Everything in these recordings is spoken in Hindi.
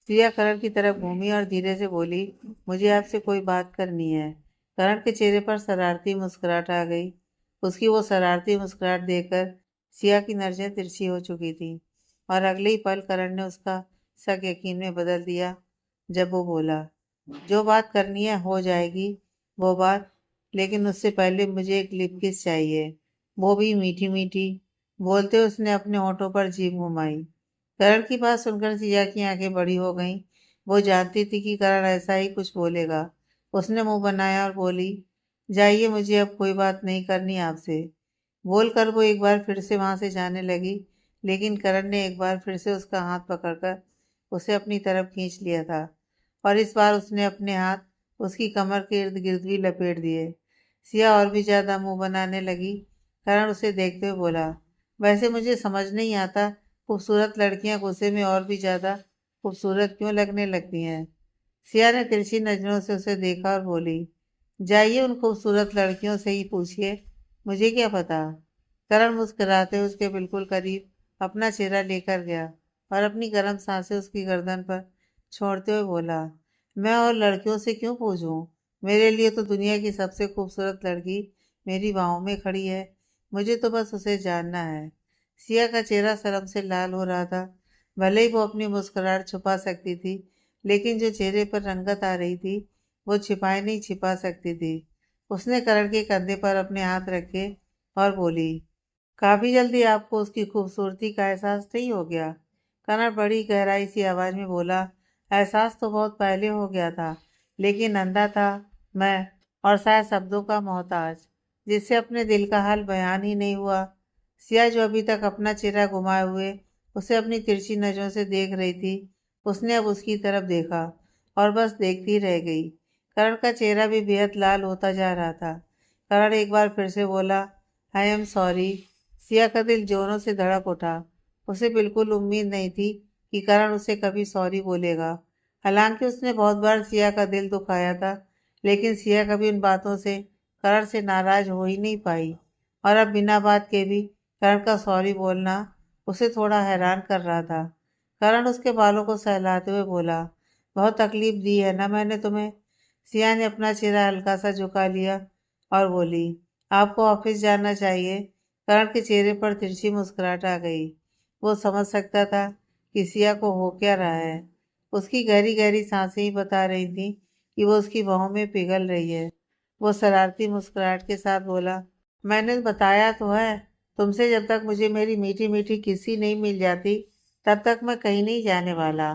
सिया करण की तरफ घूमी और धीरे से बोली, मुझे आपसे कोई बात करनी है। करण के चेहरे पर शरारती मुस्कुराहट आ गई। उसकी वो शरारती मुस्कुराहट देखकर सिया की नजरें तिरछी हो चुकी थी और अगले ही पल करण ने उसका शक यकीन में बदल दिया जब वो बोला, जो बात करनी है हो जाएगी वो बात, लेकिन उससे पहले मुझे एक लिप किस चाहिए, वो भी मीठी मीठी। बोलते उसने अपने होठों पर जीभ घुमाई। करण की बात सुनकर सिया की आंखें बड़ी हो गईं। वो जानती थी कि करण ऐसा ही कुछ बोलेगा। उसने मुंह बनाया और बोली, जाइए, मुझे अब कोई बात नहीं करनी आपसे। बोलकर वो एक बार फिर से वहां से जाने लगी, लेकिन करण ने एक बार फिर से उसका हाथ पकड़कर उसे अपनी तरफ खींच लिया था और इस बार उसने अपने हाथ उसकी कमर के इर्द गिर्द भी लपेट दिए। सिया और भी ज्यादा मुंह बनाने लगी। करण उसे देखते हुए बोला, वैसे मुझे समझ नहीं आता, खूबसूरत लड़कियां गुस्से में और भी ज्यादा खूबसूरत क्यों लगने लगती हैं। सिया ने तिरछी नजरों से उसे देखा और बोली, जाइए उन खूबसूरत लड़कियों से ही पूछिए, मुझे क्या पता। करण मुस्कुराते हुए उसके बिल्कुल करीब अपना चेहरा लेकर गया और अपनी गर्म सांसें उसकी गर्दन पर छोड़ते हुए बोला, मैं और लड़कियों से क्यों पूछूं, मेरे लिए तो दुनिया की सबसे खूबसूरत लड़की मेरी बाहों में खड़ी है, मुझे तो बस उसे जानना है। सिया का चेहरा शर्म से लाल हो रहा था। भले ही वो अपनी मुस्कुराहट छुपा सकती थी, लेकिन जो चेहरे पर रंगत आ रही थी वो छिपाए नहीं छिपा सकती थी। उसने करण के कंधे पर अपने हाथ रखे और बोली, काफी जल्दी आपको उसकी खूबसूरती का एहसास नहीं हो गया। करण बड़ी गहराई सी आवाज में बोला, एहसास तो बहुत पहले हो गया था, लेकिन अंधा था मैं, और शायद शब्दों का मोहताज, जिससे अपने दिल का हाल बयान ही नहीं हुआ। सिया जो अभी तक अपना चेहरा घुमाए हुए उसे अपनी तिरछी नजरों से देख रही थी, उसने अब उसकी तरफ देखा और बस देखती रह गई। करण का चेहरा भी बेहद लाल होता जा रहा था। करण एक बार फिर से बोला, आई एम सॉरी। सिया का दिल जोरों से धड़क उठा। उसे बिल्कुल उम्मीद नहीं थी कि करण उसे कभी सॉरी बोलेगा। हालांकि उसने बहुत बार सिया का दिल दुखाया था, लेकिन सिया कभी उन बातों से करण से नाराज हो ही नहीं पाई। और अब बिना बात के भी करण का सॉरी बोलना उसे थोड़ा हैरान कर रहा था। करण उसके बालों को सहलाते हुए बोला, बहुत तकलीफ दी है ना मैंने तुम्हें। सिया ने अपना चेहरा हल्का सा झुका लिया और बोली, आपको ऑफिस जाना चाहिए। करण के चेहरे पर तिरछी मुस्कुराहट आ गई। वो समझ सकता था कि सिया को हो क्या रहा है। उसकी गहरी गहरी सांसें ही बता रही थी कि वो उसकी बाहों में पिघल रही है। वो शरारती मुस्कुराहट के साथ बोला, मैंने बताया तो है तुमसे, जब तक मुझे मेरी मीठी मीठी किसी नहीं मिल जाती तब तक मैं कहीं नहीं जाने वाला।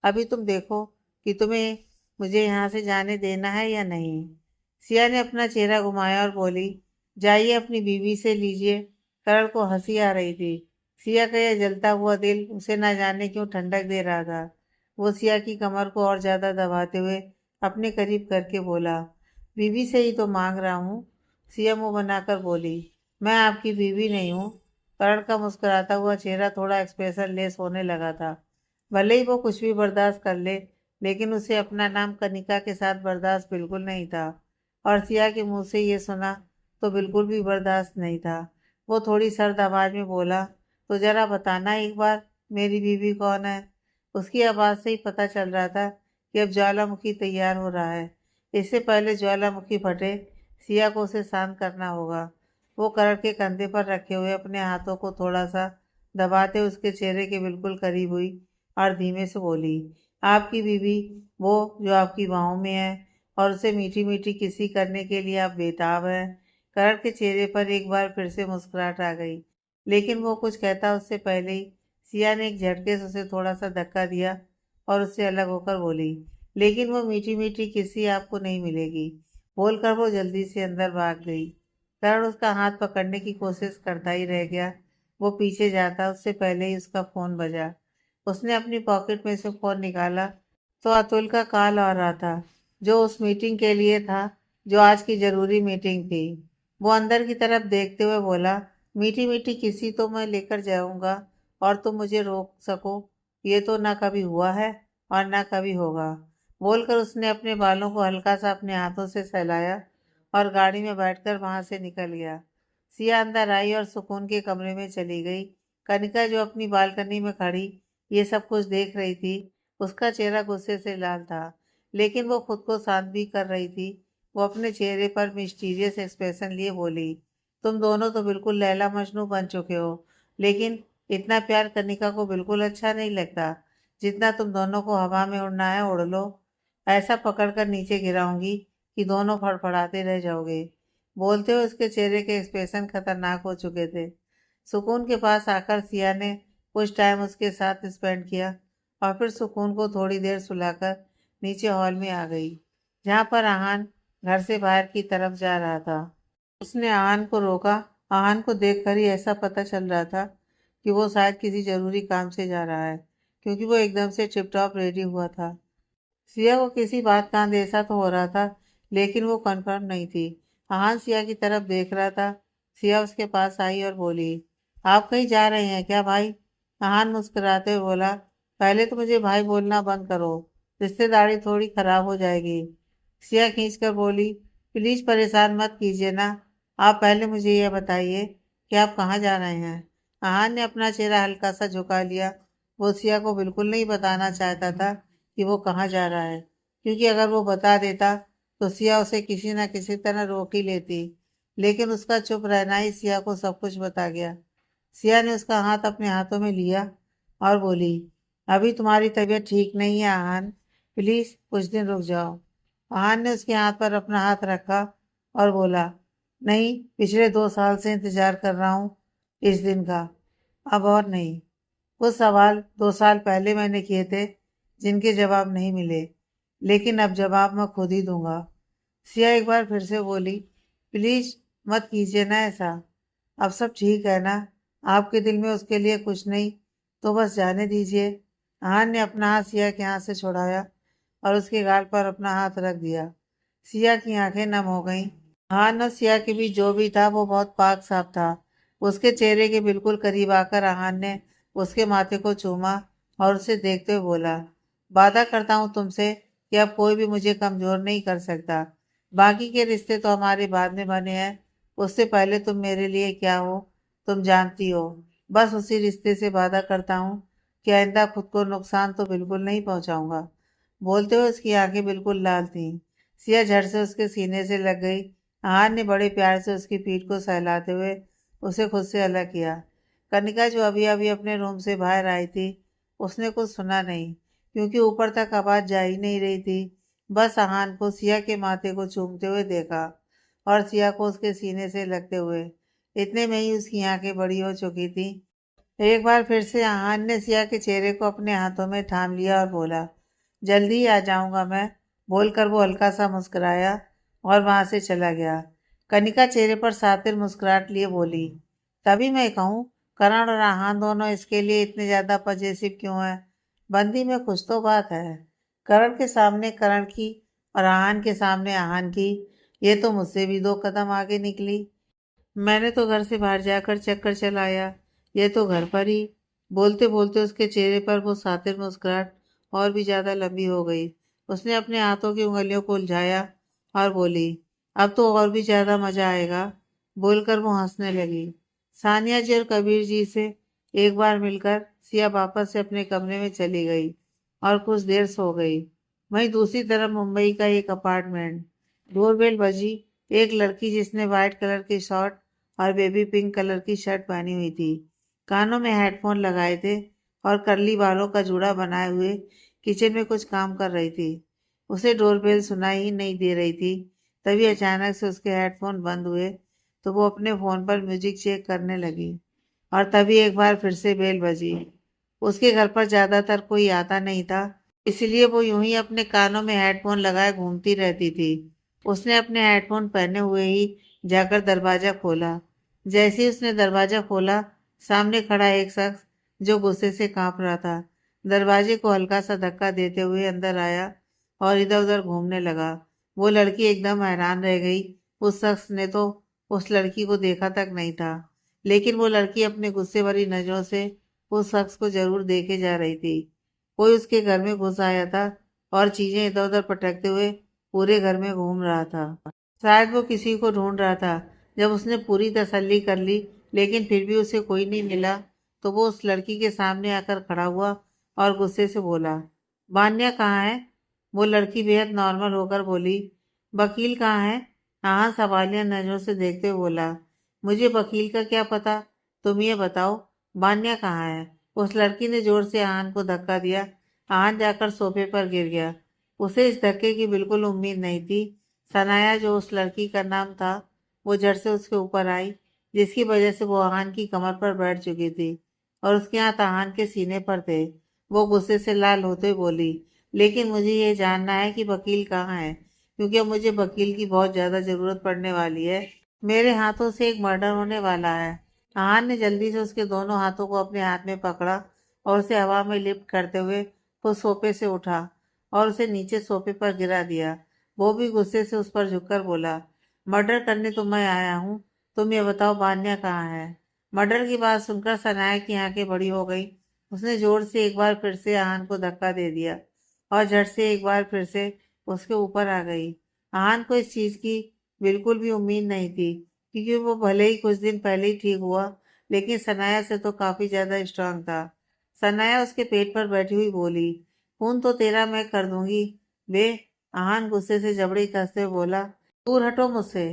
अभी तुम देखो कि तुम्हें मुझे यहाँ से जाने देना है या नहीं। सिया ने अपना चेहरा घुमाया और बोली, जाइए अपनी बीवी से लीजिए। करण को हंसी आ रही थी। सिया का यह जलता हुआ दिल उसे न जाने क्यों ठंडक दे रहा था। वो सिया की कमर को और ज्यादा दबाते हुए अपने करीब करके बोला, बीवी से ही तो मांग रहा हूँ। सिया मुंह बनाकर बोली, मैं आपकी बीवी नहीं हूँ। करण का मुस्कुराता हुआ चेहरा थोड़ा एक्सप्रेशन लेस होने लगा था। भले ही वो कुछ भी बर्दाश्त कर ले, लेकिन उसे अपना नाम कनिका के साथ बर्दाश्त बिल्कुल नहीं था। और सिया के मुंह से ये सुना तो बिल्कुल भी बर्दाश्त नहीं था। वो थोड़ी सर्द आवाज में बोला, तो जरा बताना एक बार, मेरी बीवी कौन है। उसकी आवाज से ही पता चल रहा था कि अब ज्वालामुखी तैयार हो रहा है। इससे पहले ज्वालामुखी फटे, सिया को उसे शांत करना होगा। वो करण के कंधे पर रखे हुए अपने हाथों को थोड़ा सा दबाते उसके चेहरे के बिल्कुल करीब हुई और धीमे से बोली, आपकी बीवी, वो जो आपकी बाहों में है और उसे मीठी मीठी किसी करने के लिए आप बेताब हैं। करण के चेहरे पर एक बार फिर से मुस्कुराहट आ गई, लेकिन वो कुछ कहता उससे पहले ही सिया ने एक झटके से उसे थोड़ा सा धक्का दिया और उससे अलग होकर बोली, लेकिन वो मीठी मीठी किसी आपको नहीं मिलेगी। बोलकर वो जल्दी से अंदर भाग गई। करण उसका हाथ पकड़ने की कोशिश करता ही रह गया। वो पीछे जाता उससे पहले ही उसका फोन बजा। उसने अपनी पॉकेट में से फोन निकाला तो अतुल का कॉल आ रहा था, जो उस मीटिंग के लिए था, जो आज की जरूरी मीटिंग थी। वो अंदर की तरफ देखते हुए बोला, मीठी मीठी किसी तो मैं लेकर जाऊंगा और तुम मुझे रोक सको, ये तो ना कभी हुआ है और ना कभी होगा। बोलकर उसने अपने बालों को हल्का सा अपने हाथों से सहलाया और गाड़ी में बैठकर वहां से निकल गया। सिया अंदर आई और सुकून के कमरे में चली गई। कनिका जो अपनी बालकनी में खड़ी ये सब कुछ देख रही थी, उसका चेहरा गुस्से से लाल था, लेकिन वो खुद को शांत भी कर रही थी। वो अपने चेहरे पर मिस्टीरियस एक्सप्रेशन लिए बोली, तुम दोनों तो बिल्कुल लैला मजनू बन चुके हो, लेकिन इतना प्यार कनिका को बिल्कुल अच्छा नहीं लगता। जितना तुम दोनों को हवा में उड़ना है उड़ लो, ऐसा पकड़कर नीचे गिराऊंगी कि दोनों फड़फड़ाते रह जाओगे। बोलते हुए उसके चेहरे के एक्सप्रेशन खतरनाक हो चुके थे। सुकून के पास आकर सिया ने कुछ टाइम उसके साथ स्पेंड किया और फिर सुकून को थोड़ी देर सुलाकर नीचे हॉल में आ गई, जहाँ पर आहान घर से बाहर की तरफ जा रहा था। उसने आहान को रोका। आहान को देखकर ही ऐसा पता चल रहा था कि वो शायद किसी जरूरी काम से जा रहा है, क्योंकि वो एकदम से टिप टॉप रेडी हुआ था। सिया को किसी बात का अंदेशा तो हो रहा था, लेकिन वो कंफर्म नहीं थी। आहान सिया की तरफ देख रहा था। सिया उसके पास आई और बोली, आप कहीं जा रहे हैं क्या भाई? आहान मुस्कुराते हुए बोला, पहले तो मुझे भाई बोलना बंद करो, रिश्तेदारी थोड़ी खराब हो जाएगी। सिया खींच कर बोली, प्लीज परेशान मत कीजिए ना, आप पहले मुझे यह बताइए कि आप कहाँ जा रहे हैं। आहान ने अपना चेहरा हल्का सा झुका लिया। वो सिया को बिल्कुल नहीं बताना चाहता था कि वो कहाँ जा रहा है, क्योंकि अगर वो बता देता तो सिया उसे किसी न किसी तरह रोक ही लेती। लेकिन उसका चुप रहना ही सिया को सब कुछ बता गया। सिया ने उसका हाथ अपने हाथों में लिया और बोली, अभी तुम्हारी तबीयत ठीक नहीं है आहान, प्लीज कुछ दिन रुक जाओ। आहान ने उसके हाथ पर अपना हाथ रखा और बोला, नहीं, पिछले 2 साल से इंतजार कर रहा हूँ इस दिन का, अब और नहीं। वो सवाल 2 साल पहले मैंने किए थे, जिनके जवाब नहीं मिले, लेकिन अब जवाब मैं खुद ही दूंगा। सिया एक बार फिर से बोली, प्लीज मत कीजिए ना ऐसा, अब सब ठीक है ना? आपके दिल में उसके लिए कुछ नहीं तो बस जाने दीजिए। आहान ने अपना हाथ सिया के हाथ से छुड़ाया और उसके गाल पर अपना हाथ रख दिया। सिया की आंखें नम हो गईं। आहान और सिया के बीच जो भी था वो बहुत पाक साफ था। उसके चेहरे के बिल्कुल करीब आकर आहान ने उसके माथे को चूमा और उसे देखते हुए बोला, वादा करता हूँ तुमसे कि अब कोई भी मुझे कमजोर नहीं कर सकता। बाकी के रिश्ते तो हमारे बाद में बने हैं, उससे पहले तुम मेरे लिए क्या हो तुम जानती हो। बस उसी रिश्ते से वादा करता हूँ कि आइंदा खुद को नुकसान तो बिल्कुल नहीं पहुंचाऊंगा। बोलते हुए उसकी आंखें बिल्कुल लाल थीं। सिया झट से उसके सीने से लग गई। आहान ने बड़े प्यार से उसकी पीठ को सहलाते हुए उसे खुद से अलग किया। कनिका जो अभी अभी अपने रूम से बाहर आई थी, उसने कुछ सुना नहीं, क्योंकि ऊपर तक आवाज जा ही नहीं रही थी। बस आहान को सिया के माथे को चूमते हुए देखा और सिया को उसके सीने से लगते हुए। इतने में ही उसकी आंखें बड़ी हो चुकी थी। एक बार फिर से आहान ने सिया के चेहरे को अपने हाथों में थाम लिया और बोला, जल्दी ही आ जाऊंगा मैं। बोलकर वो हल्का सा मुस्कुराया और वहां से चला गया। कनिका चेहरे पर सातिर मुस्कुराहट लिए बोली, तभी मैं कहूँ, करण और आहान दोनों इसके लिए इतने ज्यादा पजेसिव क्यों है? बंदी में कुछ तो बात है। करण के सामने करण की और आहान के सामने आहान की, ये तो मुझसे भी 2 कदम आगे निकली। मैंने तो घर से बाहर जाकर चक्कर चलाया, ये तो घर पर ही। बोलते बोलते उसके चेहरे पर वो सातिर मुस्कुराहट और भी ज्यादा लंबी हो गई। उसने अपने हाथों की उंगलियों को उलझाया और बोली, अब तो और भी ज्यादा मजा आएगा। बोलकर वो हंसने लगी। सानिया जी और कबीर जी से एक बार मिलकर सिया वापस से अपने कमरे में चली गई और कुछ देर सो गई। वहीं दूसरी तरफ मुंबई का एक अपार्टमेंट। डोरबेल बजी। एक लड़की जिसने व्हाइट कलर की शॉर्ट और बेबी पिंक कलर की शर्ट पहनी हुई थी, कानों में हेडफोन लगाए थे और करली बालों का जूड़ा बनाए हुए किचन में कुछ काम कर रही थी। उसे डोरबेल सुनाई ही नहीं दे रही थी। तभी अचानक से उसके हेडफोन बंद हुए तो वो अपने फोन पर म्यूजिक चेक करने लगी और तभी एक बार फिर से बेल बजी। उसके घर पर ज्यादातर कोई आता नहीं था, इसलिए वो यूं ही अपने कानों में हेडफोन लगाए घूमती रहती थी। उसने अपने हेडफोन पहने हुए ही जाकर दरवाजा खोला। जैसे ही उसने दरवाजा खोला, सामने खड़ा एक शख्स जो गुस्से से कांप रहा था, दरवाजे को हल्का सा धक्का देते हुए अंदर आया और इधर उधर घूमने लगा। वो लड़की एकदम हैरान रह गई। उस शख्स ने तो उस लड़की को देखा तक नहीं था, लेकिन वो लड़की अपने गुस्से भरी नजरों से उस शख्स को जरूर देखे जा रही थी। कोई उसके घर में घुस आया था और चीजें इधर उधर पटकते हुए पूरे घर में घूम रहा था। शायद वो किसी को ढूंढ रहा था। जब उसने पूरी तसल्ली कर ली, लेकिन फिर भी उसे कोई नहीं मिला, तो वो उस लड़की के सामने आकर खड़ा हुआ और गुस्से से बोला, वान्या कहाँ है? वो लड़की बेहद नॉर्मल होकर बोली। वकील कहाँ है? हाँ सवालिया नजरों से देखते हुए बोला। मुझे वकील का क्या पता, तुम ये बताओ वान्या कहाँ है? उस लड़की ने जोर से आहान को धक्का दिया। आहान जाकर सोफे पर गिर गया। उसे इस धक्के की बिल्कुल उम्मीद नहीं थी। सनाया, जो उस लड़की का नाम था, वो झट से उसके ऊपर आई, जिसकी वजह से वो आहान की कमर पर बैठ चुकी थी और उसके हाथ आहान के सीने पर थे। वो गुस्से से लाल होते हुए बोली, लेकिन मुझे ये जानना है कि वकील कहाँ है, क्योंकि अब मुझे वकील की बहुत ज्यादा जरूरत पड़ने वाली है। मेरे हाथों से एक मर्डर होने वाला है। आहान ने जल्दी से उसके दोनों हाथों को अपने हाथ में पकड़ा और उसे हवा में लिफ्ट करते हुए वो सोफे से उठा और उसे नीचे सोफे पर गिरा दिया। वो भी गुस्से से उस पर झुककर बोला, मर्डर करने तो मैं आया हूँ, तुम ये बताओ वान्या कहाँ है? मर्डर की बात सुनकर सनाया की आंखें बड़ी हो गई। उसने जोर से एक बार फिर से आहान को धक्का दे दिया और झट से एक बार फिर से उसके ऊपर आ गई। आहान को इस चीज की बिल्कुल भी उम्मीद नहीं थी, क्योंकि वो भले ही कुछ दिन पहले ही ठीक हुआ, लेकिन सनाया से तो काफी ज्यादा स्ट्रांग था। सनाया उसके पेट पर बैठी हुई बोली, खून तो तेरा मैं कर दूंगी बे। आहान गुस्से से जबड़ी कसते हुए बोला, दूर हटो मुझसे।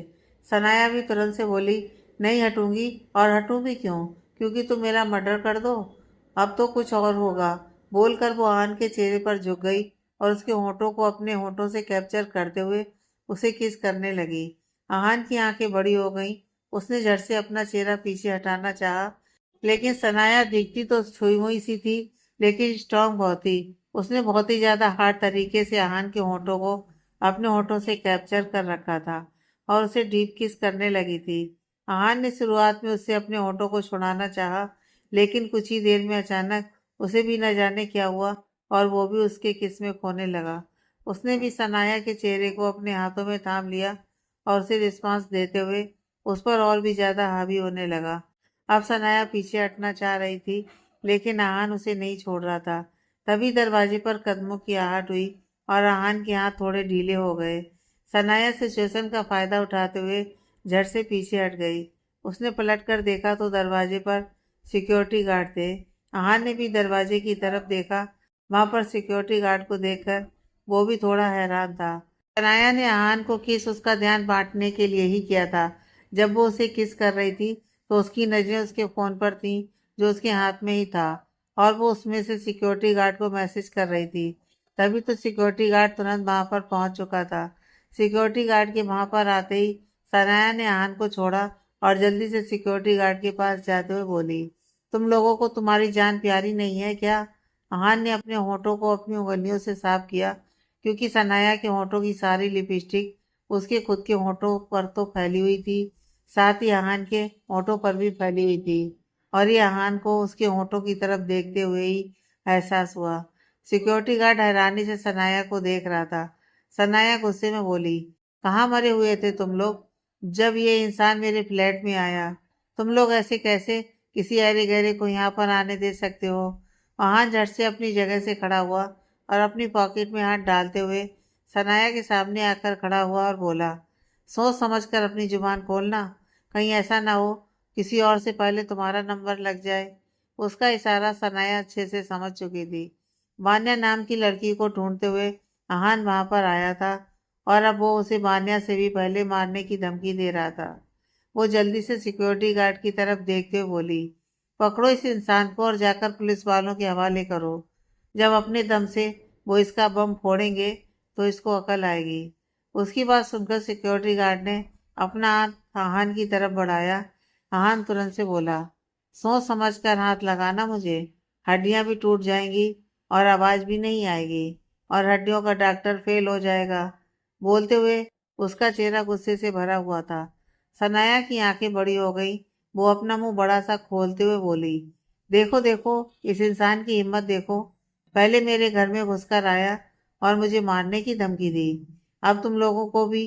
सनाया भी तुरंत से बोली, नहीं हटूंगी, और हटूं भी क्यों? क्योंकि तुम मेरा मर्डर कर दो। अब तो कुछ और होगा। बोलकर वो आहान के चेहरे पर झुक गई और उसके होठों को अपने होठों से कैप्चर करते हुए उसे किस करने लगी। आहान की आंखें बड़ी हो गईं। उसने झट से अपना चेहरा पीछे हटाना चाहा, लेकिन सनाया दिखती तो छुई हुई सी थी, लेकिन स्ट्रांग बहुत थी। उसने बहुत ही ज्यादा हार्ड तरीके से आहान के होठों को अपने होठों से कैप्चर कर रखा था और उसे डीप किस करने लगी थी। आहान ने शुरुआत में उससे अपने होठों को छुड़ाना चाहा, लेकिन कुछ ही देर में अचानक उसे भी न जाने क्या हुआ और वो भी उसके किस में खोने लगा। उसने भी सनाया के चेहरे को अपने हाथों में थाम लिया और उसे रिस्पांस देते हुए उस पर और भी ज्यादा हावी होने लगा। अब सनाया पीछे हटना चाह रही थी, लेकिन आहान उसे नहीं छोड़ रहा था। तभी दरवाजे पर कदमों की आहट हुई और आहान के हाथ थोड़े ढीले हो गए। सनाया सिचुएशन का फायदा उठाते हुए झट से पीछे हट गई। उसने पलटकर देखा तो दरवाजे पर सिक्योरिटी गार्ड थे। आहान ने भी दरवाजे की तरफ देखा। वहां पर सिक्योरिटी गार्ड को देखकर वो भी थोड़ा हैरान था। सनाया ने आहान को किस उसका ध्यान बांटने के लिए ही किया था। जब वो उसे किस कर रही थी तो उसकी नजरें उसके फोन पर थीं, जो उसके हाथ में ही था, और वो उसमें से सिक्योरिटी गार्ड को मैसेज कर रही थी। तभी तो सिक्योरिटी गार्ड तुरंत वहां पर पहुंच चुका था। सिक्योरिटी गार्ड के वहां पर आते ही सनाया ने आहान को छोड़ा और जल्दी से सिक्योरिटी गार्ड के पास जाते हुए बोली, तुम लोगों को तुम्हारी जान प्यारी नहीं है क्या? आहान ने अपने होठों को अपनी उंगलियों से साफ किया, क्योंकि सनाया के होठों की सारी लिपस्टिक उसके खुद के होठों पर तो फैली हुई थी, साथ ही आहान के होठों पर भी फैली हुई थी, और ये आहान को उसके होठों की तरफ देखते हुए ही एहसास हुआ। सिक्योरिटी गार्ड हैरानी से सनाया को देख रहा था। सनाया गुस्से में बोली, कहाँ मरे हुए थे तुम लोग जब ये इंसान मेरे फ्लैट में आया? तुम लोग ऐसे कैसे किसी अरे गहरे को यहाँ पर आने दे सकते हो? आहान झट से अपनी जगह से खड़ा हुआ और अपनी पॉकेट में हाथ डालते हुए सनाया के सामने आकर खड़ा हुआ और बोला, सोच समझकर अपनी जुबान खोलना, कहीं ऐसा ना हो किसी और से पहले तुम्हारा नंबर लग जाए। उसका इशारा सनाया अच्छे से समझ चुकी थी। वान्या नाम की लड़की को ढूंढते हुए आहान वहां पर आया था और अब वो उसे वान्या से भी पहले मारने की धमकी दे रहा था। वो जल्दी से सिक्योरिटी गार्ड की तरफ देखते हुए बोली, पकड़ो इस इंसान को और जाकर पुलिस वालों के हवाले करो। जब अपने दम से वो इसका बम फोड़ेंगे तो इसको अकल आएगी। उसकी बात सुनकर सिक्योरिटी गार्ड ने अपना हाथ आहान की तरफ बढ़ाया। आहान तुरंत से बोला, सोच समझ कर हाथ लगाना मुझे, हड्डियां भी टूट जाएंगी और आवाज भी नहीं आएगी और हड्डियों का डॉक्टर फेल हो जाएगा। बोलते हुए उसका चेहरा गुस्से से भरा हुआ था। सनाया की आंखें बड़ी हो गई। वो अपना मुंह बड़ा सा खोलते हुए बोली, देखो देखो, इस इंसान की हिम्मत देखो, पहले मेरे घर में घुसकर आया और मुझे मारने की धमकी दी, अब तुम लोगों को भी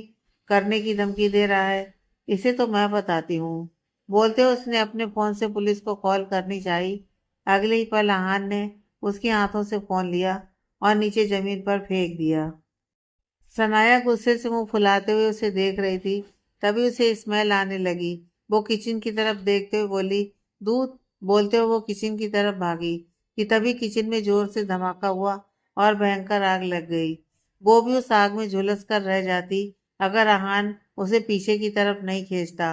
करने की धमकी दे रहा है। इसे तो मैं बताती हूँ। बोलते हुए उसने अपने फोन से पुलिस को कॉल करनी चाहिए। अगले ही पल आहान ने उसके हाथों से फोन लिया और नीचे जमीन पर फेंक दिया। सनाया गुस्से से मुंह फुलाते हुए उसे देख रही थी। तभी उसे स्मेल आने लगी। वो किचन की तरफ देखते हुए बोली, दूध। बोलते हुए वो किचन की तरफ भागी कि तभी किचन में जोर से धमाका हुआ और भयंकर आग लग गई। वो भी उस आग में झुलस कर रह जाती अगर आहान उसे पीछे की तरफ नहीं खींचता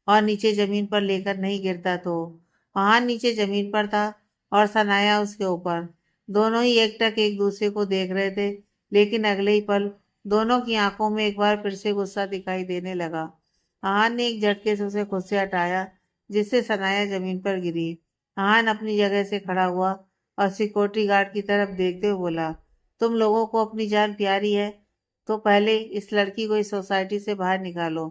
और नीचे जमीन पर लेकर नहीं गिरता तो। आहान नीचे जमीन पर था और सनाया उसके ऊपर। दोनों ही एकटक एक दूसरे को देख रहे थे, लेकिन अगले ही पल दोनों की आंखों में एक बार फिर से गुस्सा दिखाई देने लगा। आहान ने एक झटके से उसे खुद से हटाया, जिससे सनाया जमीन पर गिरी। आहान अपनी जगह से खड़ा हुआ और सिक्योरिटी गार्ड की तरफ देखते हुए बोला, तुम लोगों को अपनी जान प्यारी है तो पहले इस लड़की को इस सोसाइटी से बाहर निकालो।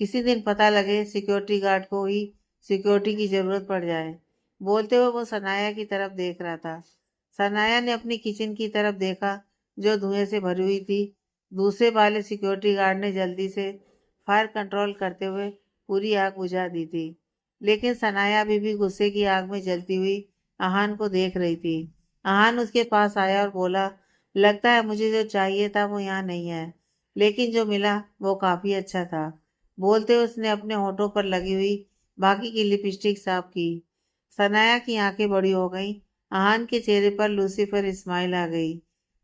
किसी दिन पता लगे सिक्योरिटी गार्ड को ही सिक्योरिटी की जरूरत पड़ जाए। बोलते हुए वो सनाया की तरफ देख रहा था। सनाया ने अपनी किचन की तरफ देखा, जो धुएं से भरी हुई थी। दूसरे वाले सिक्योरिटी गार्ड ने जल्दी से फायर कंट्रोल करते हुए पूरी आग बुझा दी थी, लेकिन सनाया अभी भी गुस्से की आग में जलती हुई आहान को देख रही थी। आहान उसके पास आया और बोला, लगता है मुझे जो चाहिए था वो यहाँ नहीं है, लेकिन जो मिला वो काफी अच्छा था। बोलते हुए उसने अपने होठों पर लगी हुई बाकी की लिपस्टिक साफ की। सनाया की आंखें बड़ी हो गईं। आहान के चेहरे पर लूसीफर स्माइल आ गई।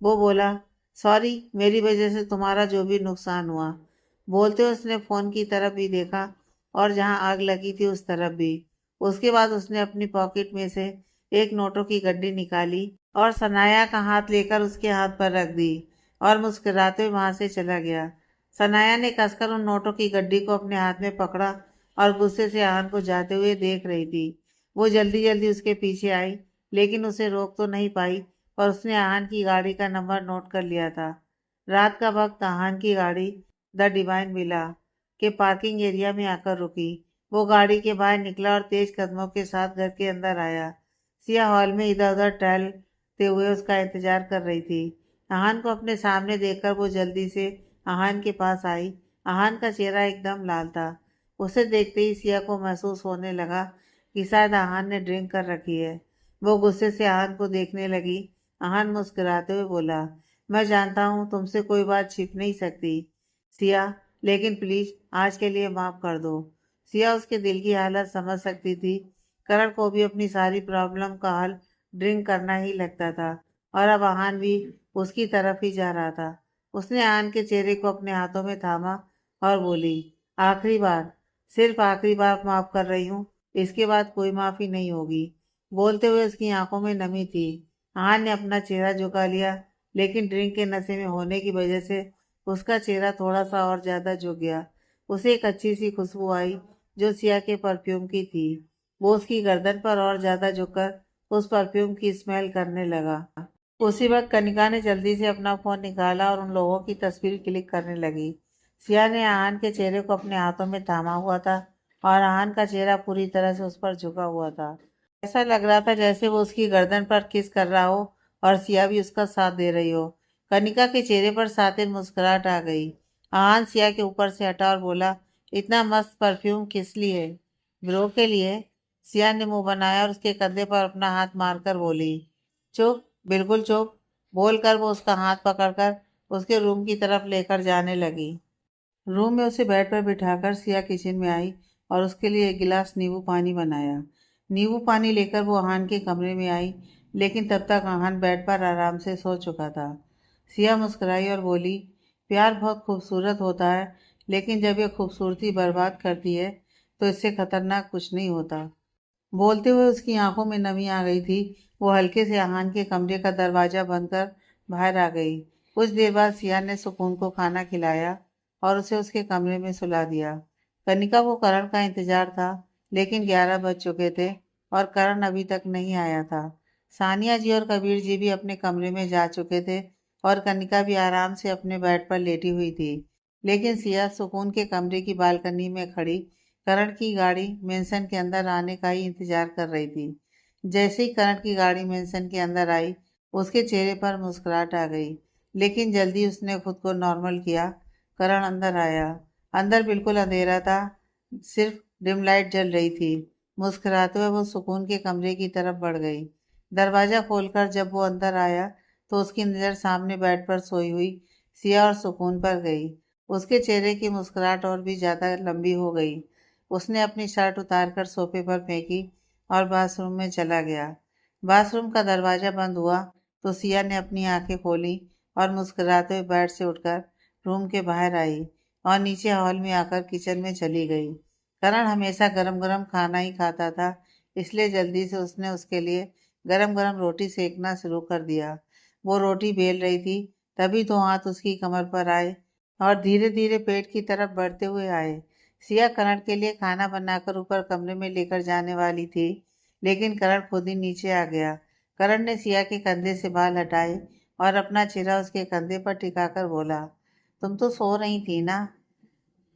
वो बोला, सॉरी, मेरी वजह से तुम्हारा जो भी नुकसान हुआ। बोलते हुए उसने फोन की तरफ भी देखा और जहां आग लगी थी उस तरफ भी। उसके बाद उसने अपनी पॉकेट में से एक नोटों की गड्डी निकाली और सनाया का हाथ लेकर उसके हाथ पर रख दी और मुस्कुराते हुए वहां से चला गया। सनाया ने कसकर उन नोटों की गड्डी को अपने हाथ में पकड़ा और गुस्से से आहान को जाते हुए देख रही थी। वो जल्दी जल्दी उसके पीछे आई, लेकिन उसे रोक तो नहीं पाई, पर उसने आहान की गाड़ी का नंबर नोट कर लिया था। रात का वक्त आहान की गाड़ी द डिवाइन विला के पार्किंग एरिया में आकर रुकी। वो गाड़ी के बाहर निकला और तेज कदमों के साथ घर के अंदर आया। सिया हॉल में इधर उधर टहलते हुए उसका इंतजार कर रही थी। आहान को अपने सामने देखकर वो जल्दी से आहान के पास आई। आहान का चेहरा एकदम लाल था। उसे देखते ही सिया को महसूस होने लगा कि शायद आहान ने ड्रिंक कर रखी है। वो गुस्से से आहान को देखने लगी। आहान मुस्कुराते हुए बोला, मैं जानता हूँ तुमसे कोई बात छिप नहीं सकती सिया, लेकिन प्लीज आज के लिए माफ कर दो। सिया उसके दिल की हालत समझ सकती थी। करण को भी अपनी सारी प्रॉब्लम का हल ड्रिंक करना ही लगता था, और अब आहान भी उसकी तरफ ही जा रहा था। उसने आहान के चेहरे को अपने हाथों में थामा और बोली, आखिरी बार, सिर्फ आखिरी बार माफ कर रही हूँ, इसके बाद कोई माफी नहीं होगी। बोलते हुए उसकी आंखों में नमी थी। आहान ने अपना चेहरा झुका लिया, लेकिन ड्रिंक के नशे में होने की वजह से उसका चेहरा थोड़ा सा और ज्यादा झुक गया। उसे एक अच्छी सी खुशबू आई, जो सिया के परफ्यूम की थी। वो उसकी गर्दन पर और ज्यादा झुककर उस परफ्यूम की स्मेल करने लगा। उसी वक्त कनिका ने जल्दी से अपना फोन निकाला और उन लोगों की तस्वीर क्लिक करने लगी। सिया ने आहान के चेहरे को अपने हाथों में थामा हुआ था और आहान का चेहरा पूरी तरह से उस पर झुका हुआ था। ऐसा लग रहा था जैसे वो उसकी गर्दन पर किस कर रहा हो और सिया भी उसका साथ दे रही हो। कनिका के चेहरे पर सातिन मुस्कुराहट आ गई। आहान सिया के ऊपर से हटा और बोला, इतना मस्त परफ्यूम किस लिए? ब्रो के लिए। सिया ने मुंह बनाया और उसके कंधे पर अपना हाथ मारकर बोली, चुप, बिल्कुल चुप। बोलकर वो उसका हाथ पकड़कर उसके रूम की तरफ लेकर जाने लगी। रूम में उसे बेड पर बिठाकर सिया किचन में आई और उसके लिए एक गिलास नींबू पानी बनाया। नींबू पानी लेकर वो आहान के कमरे में आई, लेकिन तब तक आहान बेड पर आराम से सो चुका था। सिया मुस्कुराई और बोली, प्यार बहुत खूबसूरत होता है, लेकिन जब यह खूबसूरती बर्बाद करती है तो इससे खतरनाक कुछ नहीं होता। बोलते हुए उसकी आंखों में नमी आ गई थी। वो हल्के से आहान के कमरे का दरवाजा बंद कर बाहर आ गई। कुछ देर बाद सिया ने सुकून को खाना खिलाया और उसे उसके कमरे में सुला दिया। कनिका को करण का इंतजार था, लेकिन 11 बज चुके थे और करण अभी तक नहीं आया था। सानिया जी और कबीर जी भी अपने कमरे में जा चुके थे और कनिका भी आराम से अपने बेड पर लेटी हुई थी। लेकिन सिया सुकून के कमरे की बालकनी में खड़ी करण की गाड़ी मेंशन के अंदर आने का ही इंतजार कर रही थी। जैसे ही करण की गाड़ी मेंशन के अंदर आई, उसके चेहरे पर मुस्कुराहट आ गई, लेकिन जल्दी उसने खुद को नॉर्मल किया। करण अंदर आया। अंदर बिल्कुल अंधेरा था, सिर्फ डिम लाइट जल रही थी। मुस्कुराते हुए वो सुकून के कमरे की तरफ बढ़ गई। दरवाजा खोलकर जब वो अंदर आया तो उसकी नज़र सामने बेड पर सोई हुई सिया और सुकून पर गई। उसके चेहरे की मुस्कुराहट और भी ज्यादा लंबी हो गई। उसने अपनी शर्ट उतारकर सोफे पर फेंकी और बाथरूम में चला गया। बाथरूम का दरवाजा बंद हुआ तो सिया ने अपनी आंखें खोली और मुस्कुराते हुए बेड से उठकर रूम के बाहर आई और नीचे हॉल में आकर किचन में चली गई। करण हमेशा गरम गरम खाना ही खाता था, इसलिए जल्दी से उसने उसके लिए गरम गरम रोटी सेकना शुरू कर दिया। वो रोटी बेल रही थी, तभी दो हाथ उसकी कमर पर आए और धीरे धीरे पेट की तरफ बढ़ते हुए आए। सिया करण के लिए खाना बनाकर ऊपर कमरे में लेकर जाने वाली थी, लेकिन करण खुद ही नीचे आ गया। करण ने सिया के कंधे से बाल हटाए और अपना चेहरा उसके कंधे पर टिकाकर बोला, तुम तो सो रही थी ना।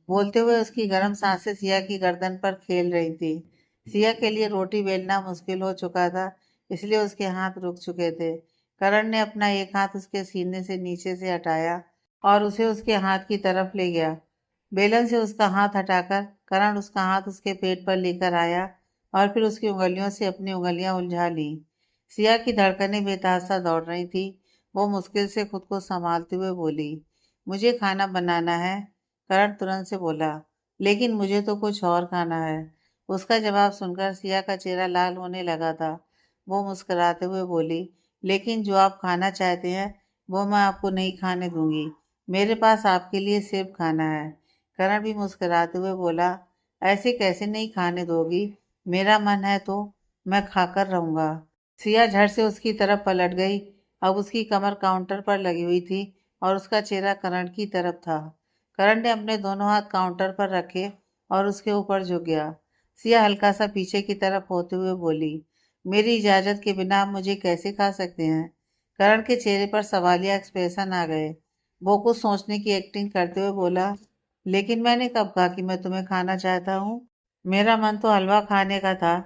बोलते हुए उसकी गर्म सांसें सिया की गर्दन पर खेल रही थी। सिया के लिए रोटी बेलना मुश्किल हो चुका था, इसलिए उसके हाथ रुक चुके थे। करण ने अपना एक हाथ उसके सीने से नीचे से हटाया और उसे उसके हाथ की तरफ ले गया। बेलन से उसका हाथ हटाकर करण उसका हाथ उसके पेट पर लेकर आया और फिर उसकी उंगलियों से अपनी उंगलियां उलझा ली। सिया की धड़कनें बेतहाशा दौड़ रही थी। वो मुश्किल से खुद को संभालते हुए बोली, मुझे खाना बनाना है। करण तुरंत से बोला, लेकिन मुझे तो कुछ और खाना है। उसका जवाब सुनकर सिया का चेहरा लाल होने लगा था। वो मुस्कुराते हुए बोली, लेकिन जो आप खाना चाहते हैं वो मैं आपको नहीं खाने दूंगी। मेरे पास आपके लिए सिर्फ खाना है। करण भी मुस्कुराते हुए बोला, ऐसे कैसे नहीं खाने दोगी? मेरा मन है तो मैं खाकर रहूंगा। सिया झट से उसकी तरफ पलट गई। अब उसकी कमर काउंटर पर लगी हुई थी और उसका चेहरा करण की तरफ था। करण ने अपने दोनों हाथ काउंटर पर रखे और उसके ऊपर झुक गया। सिया हल्का सा पीछे की तरफ होते हुए बोली, मेरी इजाजत के बिना आप मुझे कैसे खा सकते हैं? करण के चेहरे पर सवालिया एक्सप्रेशन आ गए। वो कुछ सोचने की एक्टिंग करते हुए बोला, लेकिन मैंने कब कहा कि मैं तुम्हें खाना चाहता हूँ? मेरा मन तो हलवा खाने का था।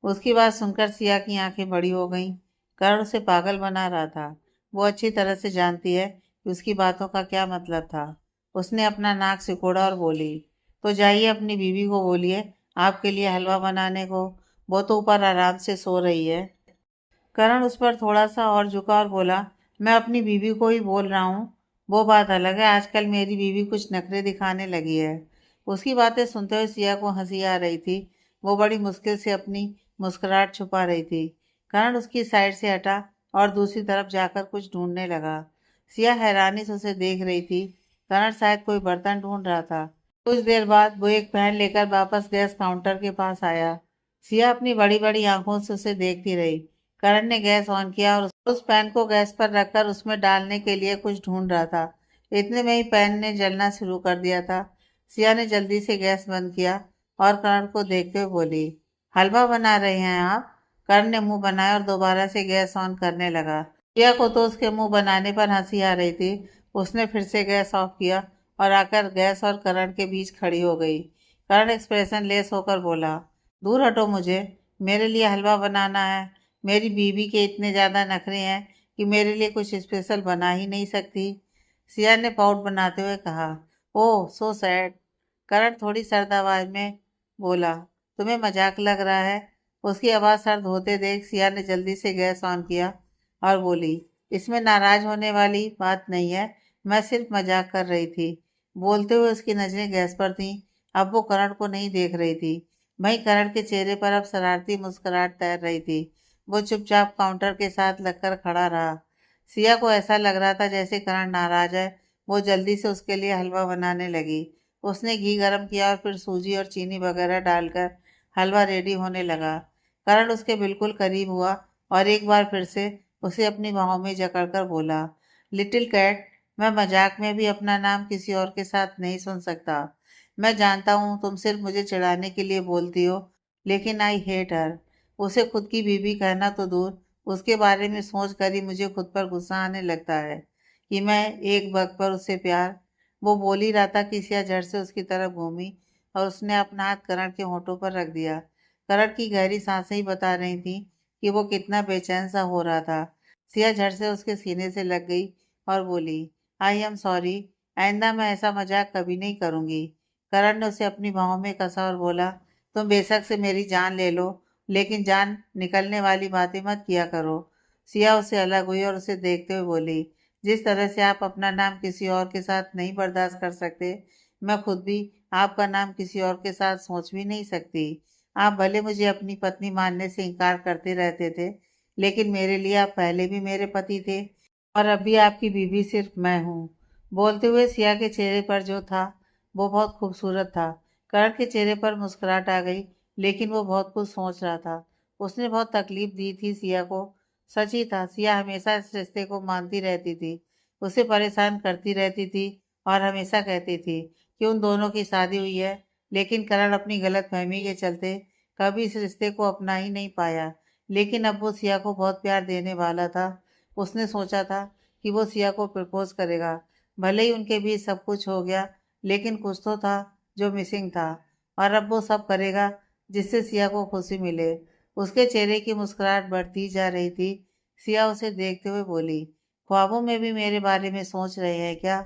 उसकी बात सुनकर सिया की आंखें बड़ी हो गईं। करण उसे पागल बना रहा था। वो अच्छी तरह से जानती है कि उसकी बातों का क्या मतलब था। उसने अपना नाक सिकोड़ा और बोली, तो जाइए अपनी बीवी को बोलिए आपके लिए हलवा बनाने को। वो तो ऊपर आराम से सो रही है। करण उस पर थोड़ा सा और झुका और बोला, मैं अपनी बीवी को ही बोल रहा हूँ। वो बात अलग है, आजकल मेरी बीवी कुछ नखरे दिखाने लगी है। उसकी बातें सुनते हुए सिया को हंसी आ रही थी। वो बड़ी मुश्किल से अपनी मुस्कुराहट छुपा रही थी। करण उसकी साइड से हटा और दूसरी तरफ जाकर कुछ ढूंढने लगा। सिया हैरानी से उसे देख रही थी। करण शायद कोई बर्तन ढूंढ रहा था। कुछ देर बाद वो एक पैन लेकर वापस गैस काउंटर के पास आया। सिया अपनी बड़ी बड़ी आंखों से उसे देखती रही। करण ने गैस ऑन किया और उस पैन को गैस पर रखकर उसमें डालने के लिए कुछ ढूंढ रहा था। इतने में ही पैन ने जलना शुरू कर दिया था। सिया ने जल्दी से गैस बंद किया और करण को देखते हुए बोली, हलवा बना रहे हैं आप? करण ने मुंह बनाया और दोबारा से गैस ऑन करने लगा। सिया को तो उसके मुंह बनाने पर हंसी आ रही थी। उसने फिर से गैस ऑफ किया और आकर गैस और करण के बीच खड़ी हो गई। करण एक्सप्रेशन लेस होकर बोला, दूर हटो, मुझे मेरे लिए हलवा बनाना है। मेरी बीवी के इतने ज़्यादा नखरे हैं कि मेरे लिए कुछ स्पेशल बना ही नहीं सकती। सिया ने पाउट बनाते हुए कहा, ओह सो सैड। करण थोड़ी सर्द आवाज में बोला, तुम्हें मजाक लग रहा है? उसकी आवाज़ सर्द होते देख सिया ने जल्दी से गैस ऑन किया और बोली, इसमें नाराज होने वाली बात नहीं है, मैं सिर्फ मजाक कर रही थी। बोलते हुए उसकी नजरें गैस पर थीं। अब वो करण को नहीं देख रही थी। वहीं करण के चेहरे पर अब शरारती मुस्कुराहट तैर रही थी। वो चुपचाप काउंटर के साथ लगकर खड़ा रहा। सिया को ऐसा लग रहा था जैसे करण नाराज है। वो जल्दी से उसके लिए हलवा बनाने लगी। उसने घी गरम किया और फिर सूजी और चीनी वगैरह डालकर हलवा रेडी होने लगा। करण उसके बिल्कुल करीब हुआ और एक बार फिर से उसे अपनी बाहों में जकड़कर बोला, लिटिल कैट, मैं मजाक में भी अपना नाम किसी और के साथ नहीं सुन सकता। मैं जानता हूँ तुम सिर्फ मुझे चिढ़ाने के लिए बोलती हो, लेकिन आई हेट हर। उसे खुद की बीवी कहना तो दूर, उसके बारे में सोच कर ही मुझे खुद पर गुस्सा आने लगता है कि मैं एक वक्त पर उससे प्यार। वो बोल ही रहा था कि सिया झट से उसकी तरफ घूमी और उसने अपना हाथ करण के होठों पर रख दिया। करण की गहरी सांसें ही बता रही थी कि वो कितना बेचैन सा हो रहा था। सिया झट से उसके सीने से लग गई और बोली, आई एम सॉरी, आइंदा मैं ऐसा मजाक कभी नहीं करूंगी। करण ने उसे अपनी बाहों में कसा और बोला, तुम बेशक से मेरी जान ले लो, लेकिन जान निकलने वाली बातें मत किया करो। सिया उससे अलग हुई और उसे देखते हुए बोली, जिस तरह से आप अपना नाम किसी और के साथ नहीं बर्दाश्त कर सकते, मैं खुद भी आपका नाम किसी और के साथ सोच भी नहीं सकती। आप भले मुझे अपनी पत्नी मानने से इनकार करते रहते थे, लेकिन मेरे लिए आप पहले भी मेरे पति थे और अब भी आपकी बीवी सिर्फ मैं हूँ। बोलते हुए सिया के चेहरे पर जो था वो बहुत खूबसूरत था। करण के चेहरे पर मुस्कुराहट आ गई, लेकिन वो बहुत कुछ सोच रहा था। उसने बहुत तकलीफ दी थी सिया को। सच ही था, सिया हमेशा इस रिश्ते को मानती रहती थी, उसे परेशान करती रहती थी और हमेशा कहती थी कि उन दोनों की शादी हुई है। लेकिन करण अपनी गलतफहमी के चलते कभी इस रिश्ते को अपना ही नहीं पाया। लेकिन अब वो सिया को बहुत प्यार देने वाला था। उसने सोचा था कि वो सिया को प्रपोज करेगा। भले ही उनके बीच सब कुछ हो गया, लेकिन कुछ तो था जो मिसिंग था। और अब वो सब करेगा जिससे सिया को खुशी मिले। उसके चेहरे की मुस्कुराहट बढ़ती जा रही थी। सिया उसे देखते हुए बोली, ख्वाबों में भी मेरे बारे में सोच रहे हैं क्या?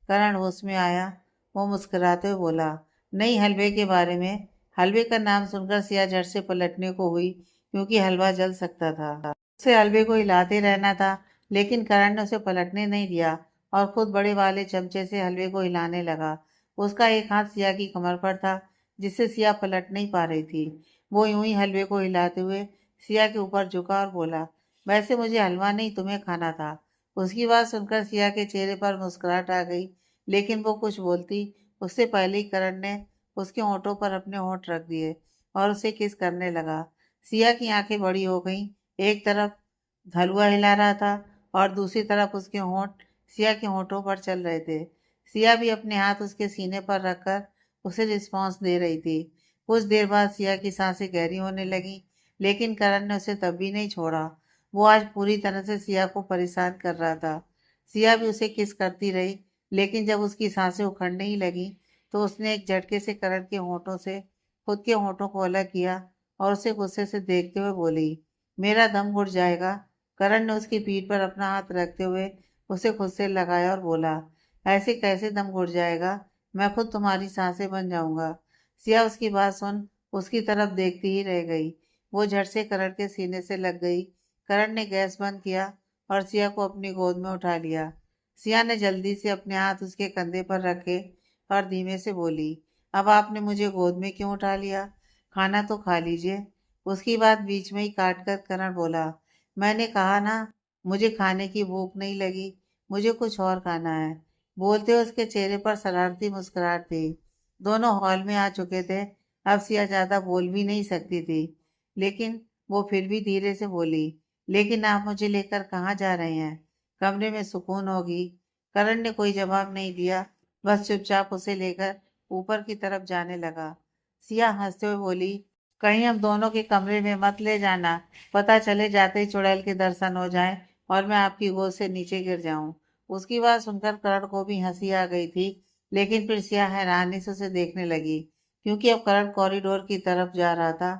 करण होश में आया। वो मुस्कुराते हुए बोला, नहीं, हलवे के बारे में। हलवे का नाम सुनकर सिया झट से पलटने को हुई, क्योंकि हलवा जल सकता था। उसे हलवे को हिलाते रहना था, लेकिन करण ने उसे पलटने नहीं दिया और खुद बड़े वाले चमचे से हलवे को हिलाने लगा। उसका एक हाथ सिया की कमर पर था, जिससे सिया पलट नहीं पा रही थी। वो यूं ही हलवे को हिलाते हुए सिया के ऊपर झुका और बोला, वैसे मुझे हलवा नहीं, तुम्हें खाना था। उसकी बात सुनकर सिया के चेहरे पर मुस्कुराहट आ गई, लेकिन वो कुछ बोलती उससे पहले ही करण ने उसके होंठों पर अपने होंठ रख दिए और उसे किस करने लगा। सिया की आंखें बड़ी हो गईं। एक तरफ हलवा हिला रहा था और दूसरी तरफ उसके होंठ सिया के होंठों पर चल रहे थे। सिया भी अपने हाथ उसके सीने पर रखकर उसे रिस्पॉन्स दे रही थी। कुछ देर बाद सिया की सांसें गहरी होने लगी, लेकिन करण ने उसे तब भी नहीं छोड़ा। वो आज पूरी तरह से सिया को परेशान कर रहा था। सिया भी उसे किस करती रही, लेकिन जब उसकी सांसें उखड़ने ही लगी तो उसने एक झटके से करण के होंठों से खुद के होंठों को अलग किया और उसे गुस्से से देखते हुए बोली, मेरा दम घुट जाएगा। करण ने उसकी पीठ पर अपना हाथ रखते हुए उसे खुद से लगाया और बोला, ऐसे कैसे दम घुट जाएगा? मैं खुद तुम्हारी सांसें बन जाऊंगा। सिया उसकी बात सुन उसकी तरफ देखती ही रह गई। वो झट से करण के सीने से लग गई। करण ने गैस बंद किया और सिया को अपनी गोद में उठा लिया। सिया ने जल्दी से अपने हाथ उसके कंधे पर रखे और धीमे से बोली, अब आपने मुझे गोद में क्यों उठा लिया? खाना तो खा लीजिए। उसकी बात बीच में ही काट कर करण बोला, मैंने कहा ना, मुझे खाने की भूख नहीं लगी, मुझे कुछ और खाना है। बोलते हुए उसके चेहरे पर शरारती मुस्कुराहट थी। दोनों हॉल में आ चुके थे। अब सिया ज्यादा बोल भी नहीं सकती थी, लेकिन वो फिर भी धीरे से बोली, लेकिन आप मुझे लेकर कहाँ जा रहे हैं? कमरे में सुकून होगी। करण ने कोई जवाब नहीं दिया, बस चुपचाप उसे लेकर ऊपर की तरफ जाने लगा। सिया हंसते हुए बोली, कहीं हम दोनों के कमरे में मत ले जाना, पता चले जाते ही चुड़ैल के दर्शन हो जाएं और मैं आपकी गोद से नीचे गिर जाऊं। उसकी बात सुनकर करण को भी हंसी आ गई थी, लेकिन फिर सिया हैरानी से उसे देखने लगी, क्योंकि अब करण कॉरिडोर की तरफ जा रहा था।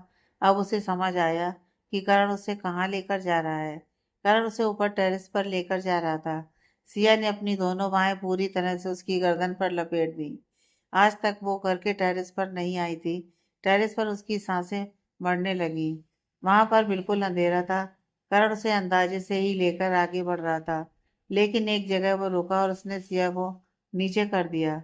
अब उसे समझ आया कि करण उसे कहाँ लेकर जा रहा है। करण उसे ऊपर टेरेस पर लेकर जा रहा था। सिया ने अपनी दोनों बाहें पूरी तरह से उसकी गर्दन पर लपेट दी। आज तक वो घर के टेरेस पर नहीं आई थी। टेरेस पर उसकी सांसें बढ़ने लगी। वहां पर बिल्कुल अंधेरा था। करण उसे अंदाजे से ही लेकर आगे बढ़ रहा था, लेकिन एक जगह वो रुका और उसने सिया को नीचे कर दिया।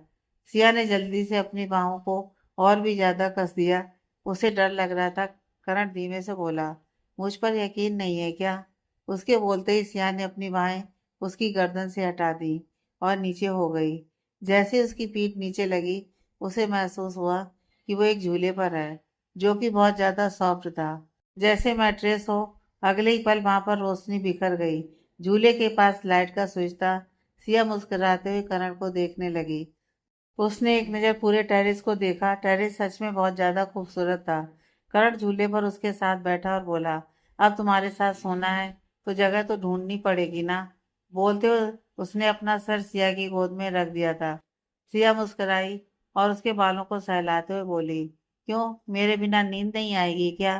सिया ने जल्दी से अपनी बाहों को और भी ज्यादा कस दिया। उसे डर लग रहा था। करण धीमे से बोला, मुझ पर यकीन नहीं है क्या? उसके बोलते ही सिया ने अपनी बाहें उसकी गर्दन से हटा दी और नीचे हो गई। जैसे उसकी पीठ नीचे लगी, उसे महसूस हुआ कि वो एक झूले पर है, जो कि बहुत ज्यादा सॉफ्ट था, जैसे मैट्रेस हो। अगले ही पल वहां पर रोशनी बिखर गई। झूले के पास लाइट का स्विच था। सिया मुस्कुराते हुए करण को देखने लगी। उसने एक नज़र पूरे टेरेस को देखा। टेरेस सच में बहुत ज्यादा खूबसूरत था। करण झूले पर उसके साथ बैठा और बोला, अब तुम्हारे साथ सोना है तो जगह तो ढूंढनी पड़ेगी ना। बोलते हुए उसने अपना सर सिया की गोद में रख दिया था। सिया मुस्कुराई और उसके बालों को सहलाते हुए बोली, क्यों, मेरे बिना नींद नहीं आएगी क्या?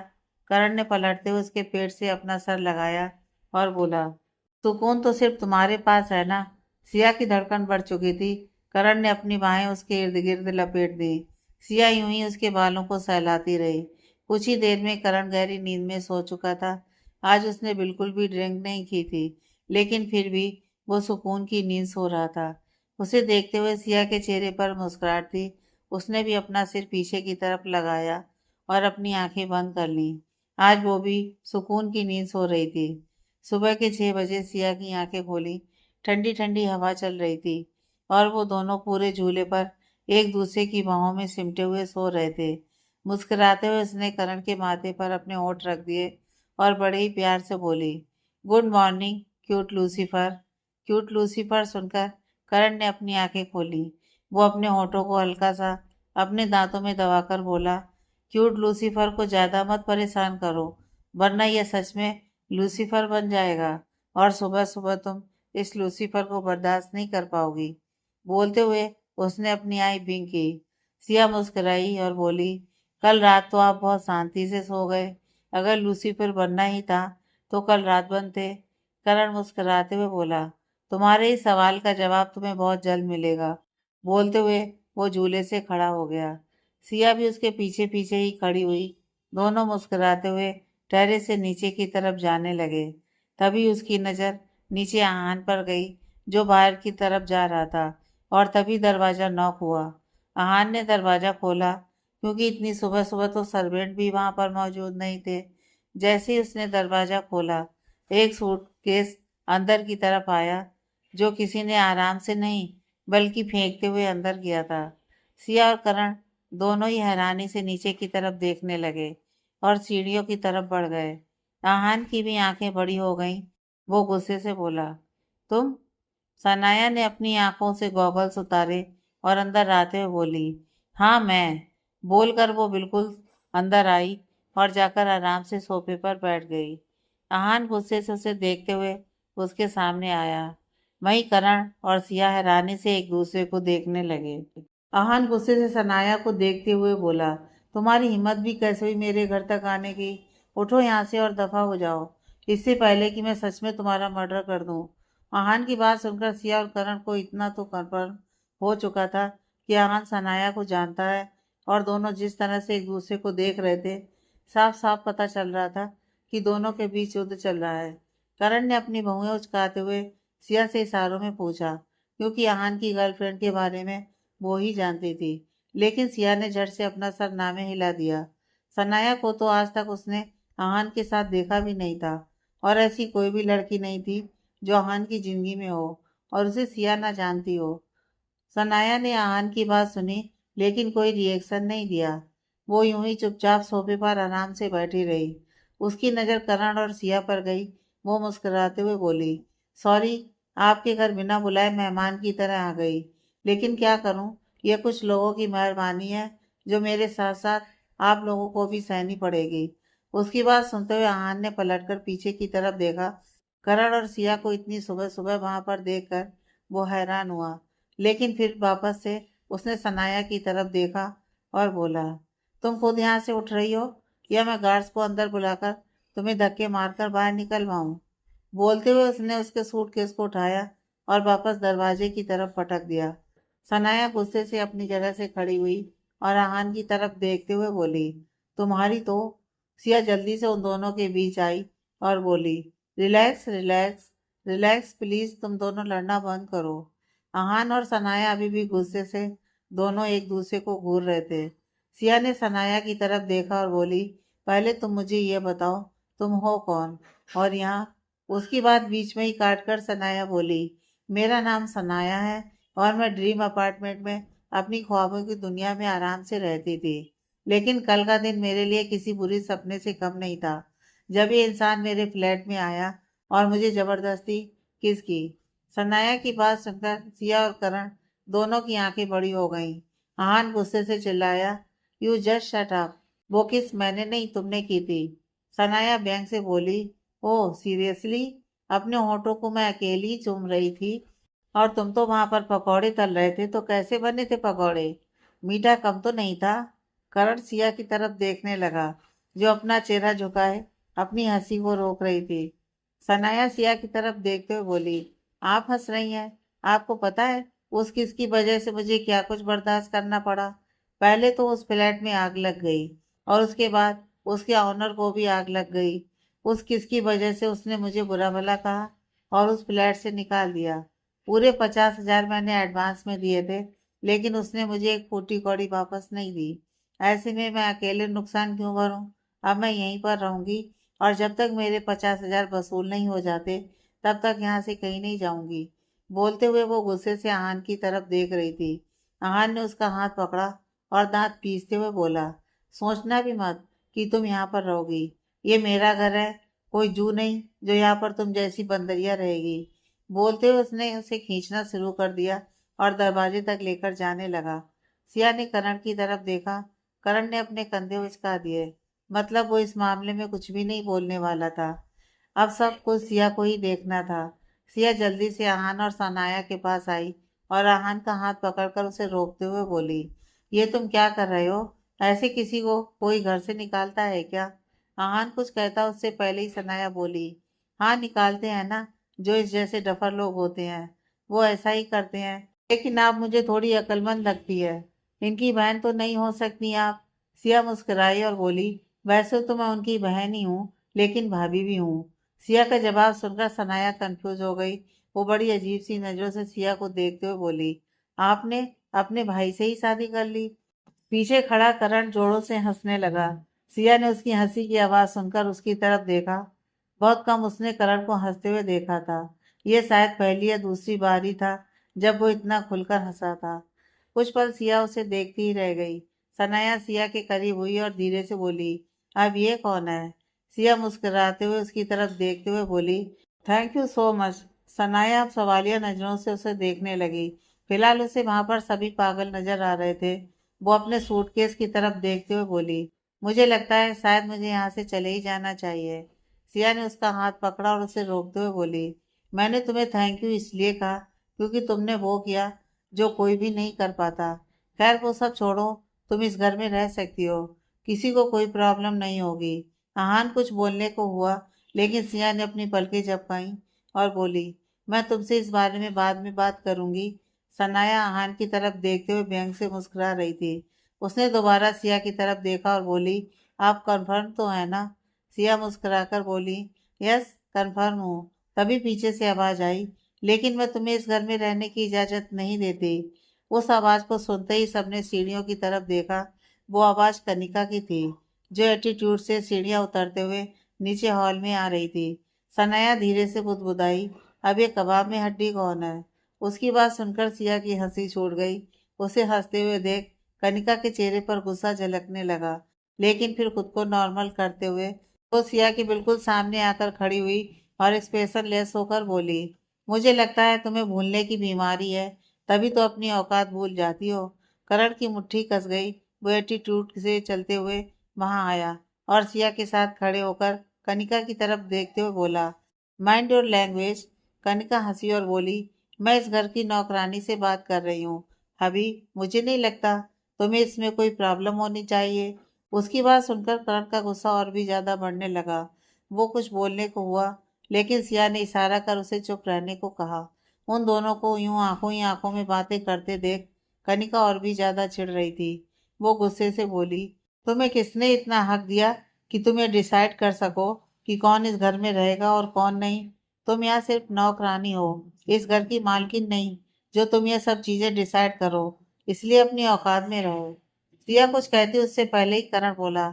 करण ने पलटते हुए उसके पेट से अपना सर लगाया और बोला, सुकून तो सिर्फ तुम्हारे पास है ना? सिया की धड़कन बढ़ चुकी थी। करण ने अपनी बाहें उसके इर्द गिर्द लपेट दी। सिया यूं ही उसके बालों को सहलाती रही। कुछ ही देर में करण गहरी नींद में सो चुका था। आज उसने बिल्कुल भी ड्रिंक नहीं की थी, लेकिन फिर भी वो सुकून की नींद सो रहा था। उसे देखते हुए सिया के चेहरे पर मुस्कुराहट थी। उसने भी अपना सिर पीछे की तरफ लगाया और अपनी आंखें बंद कर लीं। आज वो भी सुकून की नींद सो रही थी। सुबह के 6 बजे सिया की आंखें खोली। ठंडी ठंडी हवा चल रही थी और वो दोनों पूरे झूले पर एक दूसरे की बाहों में सिमटे हुए सो रहे थे। मुस्कुराते हुए उसने करण के माथे पर अपने होंठ रख दिए और बड़े ही प्यार से बोली, good morning cute Lucifer. Cute Lucifer सुनकर करण ने अपनी आंखें खोली। वो अपने होठों को हल्का सा अपने दांतों में दबाकर बोला, क्यूट लूसीफर को ज्यादा मत परेशान करो, वरना यह सच में लूसीफर बन जाएगा और सुबह सुबह तुम इस लूसीफर को बर्दाश्त नहीं कर पाओगी। बोलते हुए उसने अपनी आई बिंग की। सिया मुस्कुराई और बोली, कल रात तो आप बहुत शांति से सो गए। अगर लूसीफर बनना ही था तो कल रात बनते। करण मुस्कुराते हुए बोला, तुम्हारे इस सवाल का जवाब तुम्हें बहुत जल्द मिलेगा। बोलते हुए वो झूले से खड़ा हो गया। सिया भी उसके पीछे पीछे ही खड़ी हुई। दोनों मुस्कुराते हुए टेरेस से नीचे की तरफ जाने लगे। तभी उसकी नज़र नीचे आहान पर गई, जो बाहर की तरफ जा रहा था, और तभी दरवाज़ा नॉक हुआ। आहान ने दरवाज़ा खोला, क्योंकि इतनी सुबह सुबह तो सर्वेंट भी वहां पर मौजूद नहीं थे। जैसे ही उसने दरवाज़ा खोला, एक सूटकेस अंदर की तरफ आया, जो किसी ने आराम से नहीं बल्कि फेंकते हुए अंदर किया था। सिया और करण दोनों ही हैरानी से नीचे की तरफ देखने लगे और सीढ़ियों की तरफ बढ़ गए। आहान की भी आंखें बड़ी हो गईं। वो गुस्से से बोला, तुम? सनाया ने अपनी आंखों से गॉगल्स उतारे और अंदर आते हुए बोली, हाँ मैं। बोलकर वो बिल्कुल अंदर आई और जाकर आराम से सोफे पर बैठ गई। आहान गुस्से से उसे देखते हुए उसके सामने आया। वहीं करण और सिया हैरानी से एक दूसरे को देखने लगे। आहान गुस्से से सनाया को देखते हुए बोला, तुम्हारी हिम्मत भी कैसे हुई मेरे घर तक आने की? उठो यहाँ से और दफा हो जाओ, इससे पहले कि मैं सच में तुम्हारा मर्डर कर दूं। आहान की बात सुनकर सिया और करण को इतना तो कंफर्म हो चुका था कि आहान सनाया को जानता है, और दोनों जिस तरह से एक दूसरे को देख रहे थे, साफ साफ पता चल रहा था कि दोनों के बीच युद्ध चल रहा है। करण ने अपनी बहुएं उचकाते हुए सिया से इशारों में पूछा, क्योंकि आहान की गर्लफ्रेंड के बारे में वो ही जानती थी। लेकिन सिया ने झट से अपना सर नामे हिला दिया। सनाया को तो आज तक उसने आहान के साथ देखा भी नहीं था, और ऐसी कोई भी लड़की नहीं थी जो आहान की जिंदगी में हो और उसे सिया ना जानती हो। सनाया ने आहान की बात सुनी, लेकिन कोई रिएक्शन नहीं दिया। वो यूं ही चुपचाप सोफे पर आराम से बैठी रही। उसकी नज़र करण और सिया पर गई। वो मुस्कुराते हुए बोली, सॉरी, आपके घर बिना बुलाए मेहमान की तरह आ गई, लेकिन क्या करूं, ये कुछ लोगों की मेहरबानी है जो मेरे साथ साथ आप लोगों को भी सहनी पड़ेगी। उसकी बात सुनते हुए आहान ने पलटकर पीछे की तरफ देखा। करण और सिया को इतनी सुबह सुबह वहां पर देखकर वो हैरान हुआ, लेकिन फिर वापस से उसने सनाया की तरफ देखा और बोला, तुम खुद यहाँ से उठ रही हो या मैं गार्ड्स को अंदर बुलाकर तुम्हें धक्के मारकर बाहर निकलवाऊं? बोलते हुए उसने उसके सूटकेस को उठाया और वापस दरवाजे की तरफ पटक दिया। सनाया गुस्से से अपनी जगह से खड़ी हुई और आहान की तरफ देखते हुए बोली, तुम्हारी तो। सिया जल्दी से उन दोनों के बीच आई और बोली, रिलैक्स रिलैक्स रिलैक्स प्लीज, तुम दोनों लड़ना बंद करो। आहान और सनाया अभी भी गुस्से से दोनों एक दूसरे को घूर रहे थे। सिया ने सनाया की तरफ देखा और बोली, पहले तुम मुझे ये बताओ, तुम हो कौन? और यहाँ उसकी बात बीच में ही काटकर सनाया बोली, मेरा नाम सनाया है और मैं ड्रीम अपार्टमेंट में अपनी ख्वाबों की दुनिया में आराम से रहती थी। लेकिन कल का दिन मेरे लिए किसी बुरी सपने से कम नहीं था, जब ये इंसान मेरे फ्लैट में आया और मुझे जबरदस्ती किस की। सनाया की बात सुनकर सिया और करण दोनों की आंखें बड़ी हो गईं। आहान गुस्से से चिल्लाया, यू जस्ट शट अप। वो किस मैंने नहीं, तुमने की थी। सनाया बैंक से बोली, ओह सीरियसली? अपने होठों को मैं अकेली ही चूम रही थी और तुम तो वहां पर पकौड़े तल रहे थे, तो कैसे बने थे पकौड़े? मीठा कम तो नहीं था? करण सिया की तरफ देखने लगा, जो अपना चेहरा झुकाए अपनी हंसी को रोक रही थी। सनाया सिया की तरफ देखते हुए बोली, आप हंस रही हैं? आपको पता है उस किस की वजह से मुझे क्या कुछ बर्दाश्त करना पड़ा? पहले तो उस फ्लैट में आग लग गई और उसके बाद उसके ऑनर को भी आग लग गई। उस किस की वजह से उसने मुझे बुरा भला कहा और उस फ्लैट से निकाल दिया। पूरे 50,000 मैंने एडवांस में दिए थे, लेकिन उसने मुझे एक फूटी कौड़ी वापस नहीं दी। ऐसे में मैं अकेले नुकसान क्यों भरूं? अब मैं यहीं पर रहूंगी और जब तक मेरे 50,000 वसूल नहीं हो जाते तब तक यहाँ से कहीं नहीं जाऊंगी। बोलते हुए वो गुस्से से आहान की तरफ देख रही थी। आहान ने उसका हाथ पकड़ा और दांत पीसते हुए बोला, सोचना भी मत कि तुम यहाँ पर रहोगी। ये मेरा घर है, कोई जू नहीं जो यहाँ पर तुम जैसी बंदरिया रहेगी। बोलते हुए उसने उसे खींचना शुरू कर दिया और दरवाजे तक लेकर जाने लगा। सिया ने करण की तरफ देखा। करण ने अपने कंधे उचका दिए। मतलब वो इस मामले में कुछ भी नहीं बोलने वाला था। अब सब कुछ सिया को ही देखना था। सिया जल्दी से आहान और सनाया के पास आई और आहान का हाथ पकड़कर उसे रोकते हुए बोली, ये तुम क्या कर रहे हो? ऐसे किसी को कोई घर से निकालता है क्या? आहान कुछ कहता उससे पहले ही सनाया बोली, हाँ निकालते हैं ना, जो इस जैसे डफर लोग होते हैं वो ऐसा ही करते हैं। लेकिन आप मुझे थोड़ी अक्लमंद लगती है। इनकी बहन तो नहीं हो सकती आप? सिया मुस्कुराई और बोली, वैसे तो मैं उनकी बहन ही हूँ, लेकिन भाभी भी हूँ। सिया का जवाब सुनकर सनाया कंफ्यूज हो गई। वो बड़ी अजीब सी नजरों से सिया को देखते हुए बोली, आपने अपने भाई से ही शादी कर ली? पीछे खड़ा करण जोरों से हंसने लगा। सिया ने उसकी हंसी की आवाज सुनकर उसकी तरफ देखा। बहुत कम उसने करण को हंसते हुए देखा था। ये शायद पहली या दूसरी बार ही था जब वो इतना खुलकर हंसा था। कुछ पल सिया उसे देखती ही रह गई। सनाया सिया के करीब हुई और धीरे से बोली, अब ये कौन है? सिया मुस्कुराते हुए उसकी तरफ देखते हुए बोली, thank you so much. Sanaya अब सवालिया नजरों से उसे देखने लगी। फिलहाल उसे वहां पर सभी पागल नजर आ रहे थे। वो अपने सूटकेस की तरफ देखते हुए बोली, मुझे लगता है शायद मुझे यहाँ से चले ही जाना चाहिए। सिया ने उसका हाथ पकड़ा और उसे रोकते हुए बोली, मैंने तुम्हें थैंक यू इसलिए कहा क्योंकि तुमने वो किया जो कोई भी नहीं कर पाता। खैर वो सब छोड़ो, तुम इस घर में रह सकती हो, किसी को कोई प्रॉब्लम नहीं होगी। आहान कुछ बोलने को हुआ, लेकिन सिया ने अपनी पलकें झपकाई और बोली, मैं तुमसे इस बारे में बाद में बात करूंगी। सनाया आहान की तरफ देखते हुए व्यंग से मुस्कुरा रही थी। उसने दोबारा सिया की तरफ देखा और बोली, आप कंफर्म तो है ना? सिया मुस्कुराकर बोली, यस कंफर्म हूँ। तभी पीछे से आवाज आई, लेकिन मैं तुम्हें इस घर में रहने की इजाजत नहीं देती। उस आवाज को सुनते ही सबने सीढ़ियों की तरफ देखा। वो आवाज कनिका की थी, जो एटीट्यूड से सीढ़ियां उतरते हुए नीचे हॉल में आ रही थी। सनाया धीरे से बुदबुदाई, अब ये कबाब में हड्डी कौन है? उसकी बात सुनकर सिया की हंसी छूट गई। उसे हंसते हुए देख कनिका के चेहरे पर गुस्सा झलकने लगा, लेकिन फिर खुद को नॉर्मल करते हुए वो सिया के बिल्कुल सामने आकर खड़ी हुई और एक्सप्रेशन लेस होकर बोली, मुझे लगता है तुम्हें भूलने की बीमारी है, तभी तो अपनी औकात भूल जाती हो। करण की मुट्ठी कस गई। वो एटीट्यूड से चलते हुए वहां आया और सिया के साथ खड़े होकर कनिका की तरफ देखते हुए बोला, माइंड योर लैंग्वेज। कनिका हंसी और बोली, मैं इस घर की नौकरानी से बात कर रही हूँ। अभी मुझे नहीं लगता तुम्हें इसमें कोई प्रॉब्लम होनी चाहिए। उसकी बात सुनकर करण का गुस्सा और भी ज्यादा बढ़ने लगा। वो कुछ बोलने को हुआ, लेकिन सिया ने इशारा कर उसे चुप रहने को कहा। उन दोनों को यूं आंखों ही आंखों में बातें करते देख कनिका और भी ज्यादा चिढ़ रही थी। वो गुस्से से बोली, तुम्हें किसने इतना हक दिया कि तुम ये डिसाइड कर सको कि कौन इस घर में रहेगा और कौन नहीं? तुम यहाँ सिर्फ नौकरानी हो, इस घर की मालकिन नहीं, जो तुम ये सब चीजें डिसाइड करो। इसलिए अपनी औकात में रहो। सिया कुछ कहती उससे पहले ही करण बोला,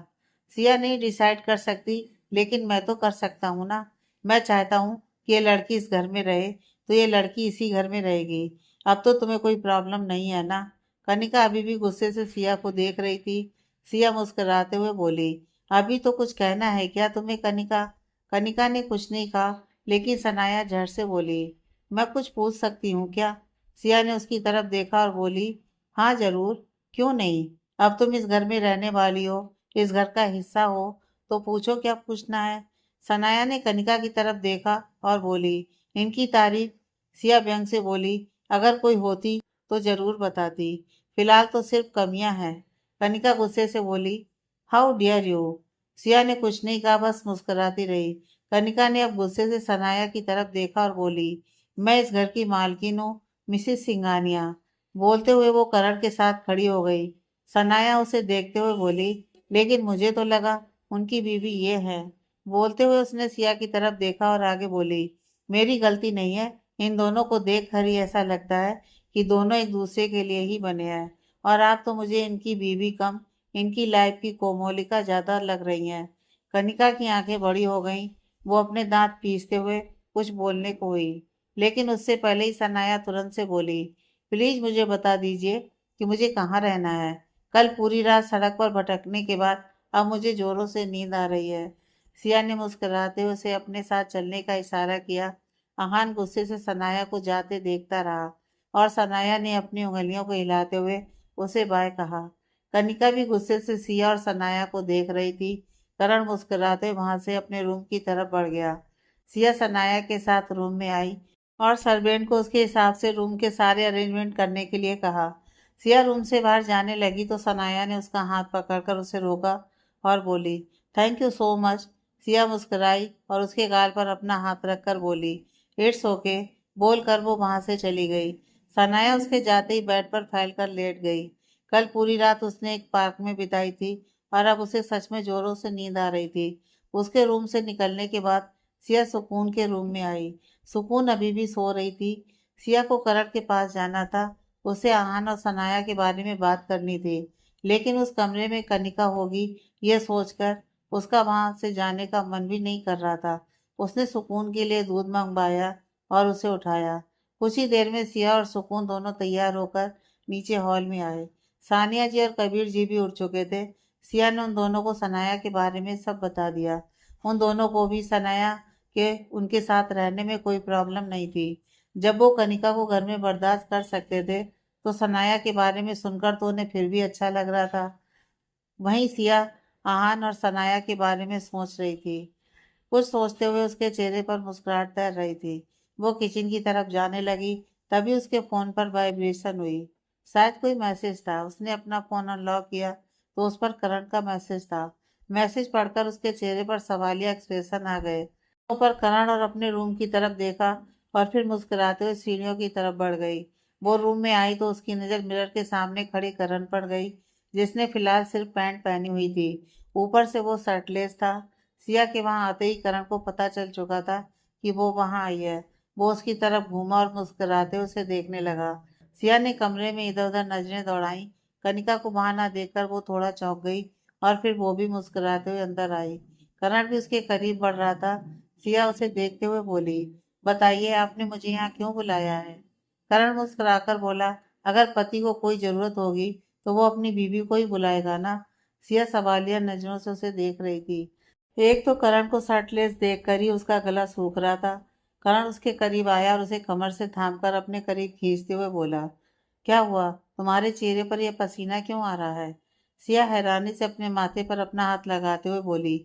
सिया नहीं डिसाइड कर सकती, लेकिन मैं तो कर सकता हूँ ना। मैं चाहता हूँ कि ये लड़की इस घर में रहे, तो ये लड़की इसी घर में रहेगी। अब तो तुम्हें कोई प्रॉब्लम नहीं है ना? कनिका अभी भी गुस्से से सिया को देख रही थी। सिया मुस्कुराते हुए बोली, अभी तो कुछ कहना है क्या तुम्हें कनिका? कनिका ने कुछ नहीं कहा, लेकिन सनाया झट से बोली, मैं कुछ पूछ सकती हूँ क्या? सिया ने उसकी तरफ देखा और बोली, हाँ जरूर, क्यों नहीं। अब तुम इस घर में रहने वाली हो, इस घर का हिस्सा हो, तो पूछो क्या पूछना है। सनाया ने कनिका की तरफ देखा और बोली, इनकी तारीफ? सिया व्यंग से बोली, अगर कोई होती तो जरूर बताती, फिलहाल तो सिर्फ कमियां हैं। कनिका गुस्से से बोली, हाउ डियर यू। सिया ने कुछ नहीं कहा, बस मुस्कुराती रही। कनिका ने अब गुस्से से सनाया की तरफ देखा और बोली, मैं इस घर की मालकिन हूँ, मिसिस सिंघानिया। बोलते हुए वो करण के साथ खड़ी हो गई। सनाया उसे देखते हुए बोली, लेकिन मुझे तो लगा उनकी बीवी ये है। बोलते हुए उसने सिया की तरफ देखा और आगे बोली, मेरी गलती नहीं है, इन दोनों को देख कर ही ऐसा लगता है कि दोनों एक दूसरे के लिए ही बने हैं, और आप तो मुझे इनकी बीवी कम इनकी लाइफ की कोमोलिका ज्यादा लग रही हैं। कनिका की आंखें बड़ी हो गईं। वो अपने दांत पीसते हुए कुछ बोलने को हुई, लेकिन उससे पहले ही सनाया तुरंत से बोली, प्लीज मुझे बता दीजिए कि मुझे कहाँ रहना है। कल पूरी रात सड़क पर भटकने के बाद अब मुझे जोरों से नींद आ रही है। सिया ने मुस्कुराते हुए उसे अपने साथ चलने का इशारा किया। अहान गुस्से से सनाया को जाते देखता रहा और सनाया ने अपनी उंगलियों को हिलाते हुए उसे बाय कहा। कनिका भी गुस्से से सिया और सनाया को देख रही थी। करण मुस्कुराते वहां से अपने रूम की तरफ बढ़ गया। सिया सनाया के साथ रूम में आई और सर्वेंट को उसके हिसाब से रूम के सारे अरेंजमेंट करने के लिए कहा। सिया रूम से बाहर जाने लगी तो सनाया ने उसका हाथ पकड़कर उसे रोका और बोली, thank you so much. Siya मुस्कुराई और उसके गाल पर अपना हाथ रखकर बोली, इट्स ओके। बोलकर वो वहां से चली गई। सनाया उसके जाते ही बेड पर फैलकर लेट गई। कल पूरी रात उसने एक पार्क में बिताई थी और अब उसे सच में जोरों से नींद आ रही थी। उसके रूम से निकलने के बाद सिया सुकून के रूम में आई। सुकून अभी भी सो रही थी। सिया को करण के पास जाना था। उसे आहान और सनाया के बारे में बात करनी थी, लेकिन उस कमरे में कनिका होगी यह सोचकर उसका वहां से जाने का मन भी नहीं कर रहा था। उसने सुकून के लिए दूध मंगवाया और उसे उठाया। कुछ ही देर में सिया और सुकून दोनों तैयार होकर नीचे हॉल में आए। सानिया जी और कबीर जी भी उठ चुके थे। सिया ने उन दोनों को सनाया के बारे में सब बता दिया। उन दोनों को भी सनाया के उनके साथ रहने में कोई प्रॉब्लम नहीं थी। जब वो कनिका को घर में बर्दाश्त कर सकते थे तो सनाया के बारे में सुनकर तो उन्हें फिर भी अच्छा लग रहा था। वहीं सिया आहान और सनाया के बारे में सोच रही थी। कुछ सोचते हुए उसके चेहरे पर मुस्कुराहट तैर रही थी। वो किचन की तरफ जाने लगी, तभी उसके फोन पर वाइब्रेशन हुई। शायद कोई मैसेज था। उसने अपना फोन अनलॉक किया तो उस पर करण का मैसेज था। मैसेज पढ़कर उसके चेहरे पर सवालिया एक्सप्रेशन आ गए। पर करण और अपने रूम की तरफ देखा और फिर मुस्कुराते हुए सीढ़ियों की तरफ बढ़ गई। वो रूम में आई तो उसकी नज़र मिरर के सामने खड़े करण पर गई, जिसने फिलहाल सिर्फ पैंट पहनी हुई थी। ऊपर से वो शर्टलेस था। सिया के वहां आते ही करण को पता चल चुका था कि वो वहां आई है। वो उसकी तरफ घूमा और मुस्कुराते उसे देखने लगा। सिया ने कमरे में इधर उधर नजरें दौड़ाई। कनिका को वहां ना देखकर वो थोड़ा चौंक गई और फिर वो भी मुस्कुराते हुए अंदर आई। करण भी उसके करीब बढ़ रहा था। सिया उसे देखते हुए बोली, बताइए आपने मुझे यहाँ क्यों बुलाया है। करण मुस्कुराकर बोला, अगर पति को कोई जरूरत होगी तो वो अपनी बीवी को ही बुलाएगा ना। सिया सवालिया नजरों से उसे देख रही थी। एक तो करण को शर्टलेस देखकर ही उसका गला सूख रहा था। करण उसके करीब आया और उसे कमर से थामकर अपने करीब खींचते हुए बोला, क्या हुआ, तुम्हारे चेहरे पर यह पसीना क्यों आ रहा है। सिया हैरानी से अपने माथे पर अपना हाथ लगाते हुए बोली,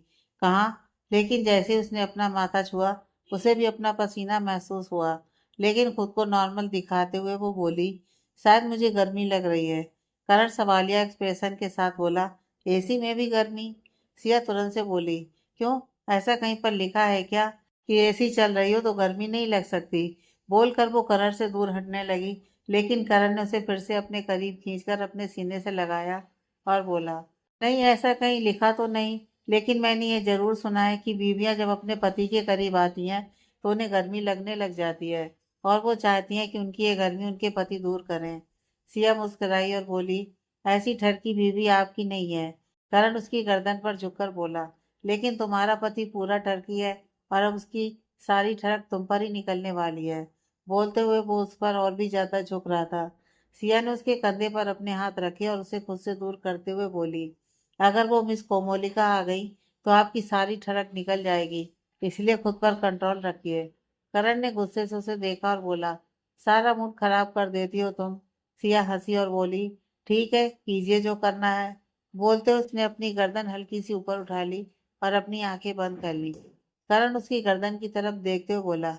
कहाँ। लेकिन जैसे ही उसने अपना माथा छुआ उसे भी अपना पसीना महसूस हुआ, लेकिन खुद को नॉर्मल दिखाते हुए वो बोली, शायद मुझे गर्मी लग रही है। करण सवालिया एक्सप्रेशन के साथ बोला, एसी में भी गर्मी। सिया तुरंत से बोली, क्यों, ऐसा कहीं पर लिखा है क्या कि एसी चल रही हो तो गर्मी नहीं लग सकती। बोलकर वो करण से दूर हटने लगी, लेकिन करण ने उसे फिर से अपने करीब खींचकर अपने सीने से लगाया और बोला, नहीं ऐसा कहीं लिखा तो नहीं, लेकिन मैंने ये जरूर सुना है कि बीवियां जब अपने पति के करीब आती हैं तो उन्हें गर्मी लगने लग जाती है और वो चाहती हैं कि उनकी ये गर्मी उनके पति दूर करें। सिया मुस्कुराई और बोली, ऐसी ठरकी बीवी आपकी नहीं है। करण उसकी गर्दन पर झुककर बोला, लेकिन तुम्हारा पति पूरा ठरकी है और अब उसकी सारी ठड़क तुम पर ही निकलने वाली है। बोलते हुए वो उस पर और भी ज्यादा झुक रहा था। सिया ने उसके कंधे पर अपने हाथ रखे और उसे खुद से दूर करते हुए बोली, अगर वो मिस कोमोलिका आ गई तो आपकी सारी ठड़क निकल जाएगी, इसलिए खुद पर कंट्रोल रखिए। करण ने गुस्से से उसे देखा और बोला, सारा मूड खराब कर देती हो तुम। सिया हंसी और बोली, ठीक है कीजिए जो करना है। बोलते उसने अपनी गर्दन हल्की सी ऊपर उठा ली और अपनी आंखें बंद कर ली। करण उसकी गर्दन की तरफ देखते हुए बोला,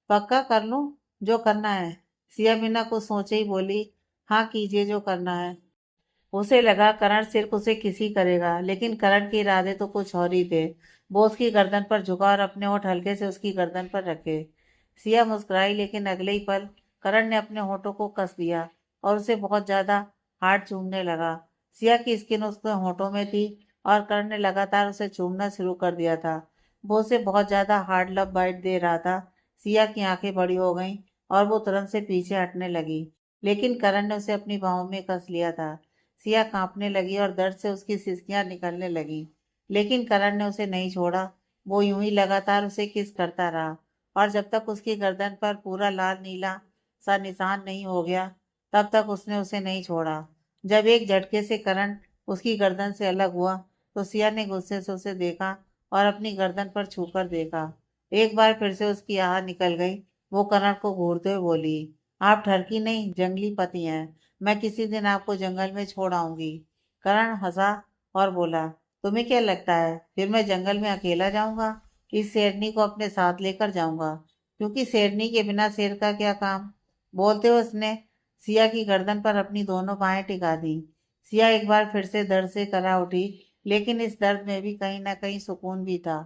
पक्का कर लूं जो करना है। सिया बिना कुछ सोचे ही बोली, हाँ कीजिए जो करना है। उसे लगा करण सिर्फ उसे किसी करेगा, लेकिन करण के इरादे तो कुछ और ही थे। वो उसकी गर्दन पर झुका और अपने होंठ हल्के से उसकी गर्दन पर रखे। सिया मुस्कुराई, लेकिन अगले ही पल करण ने अपने होठों को कस दिया और उसे बहुत ज्यादा हार्ड चूमने लगा। सिया की स्किन उसके होठों में थी और करण ने लगातार उसे चूमना शुरू कर दिया था। वो उसे बहुत ज्यादा हार्ड लव बाइट दे रहा था। सिया की आंखें बड़ी हो गईं और वो तुरंत से पीछे हटने लगी, लेकिन करण ने उसे अपनी बाहों में कस लिया था। सिया कांपने लगी और दर्द से उसकी सिसकियां निकलने लगी। लेकिन करण ने उसे नहीं छोड़ा। वो यूं ही लगातार उसे किस करता रहा और जब तक उसकी गर्दन पर पूरा लाल नीला सा निशान नहीं हो गया तब तक उसने उसे नहीं छोड़ा। जब एक झटके से करण उसकी गर्दन से अलग हुआ तो सिया ने गुस्से से उसे देखा और अपनी गर्दन पर छूकर देखा। एक बार फिर से उसकी आह निकल गई। वो करण को घूरते हुए बोली, आप ठरकी नहीं जंगली पति हैं। मैं किसी दिन आपको जंगल में छोड़ आऊंगी। करण हंसा और बोला, तुम्हें क्या लगता है फिर मैं जंगल में अकेला जाऊंगा? इस शेरनी को अपने साथ लेकर जाऊंगा, क्योंकि शेरनी के बिना शेर का क्या काम। बोलते हुए उसने सिया की गर्दन पर अपनी दोनों बाहें टिका दी। सिया एक बार फिर से दर्द से करा उठी, लेकिन इस दर्द में भी कहीं ना कहीं सुकून भी था।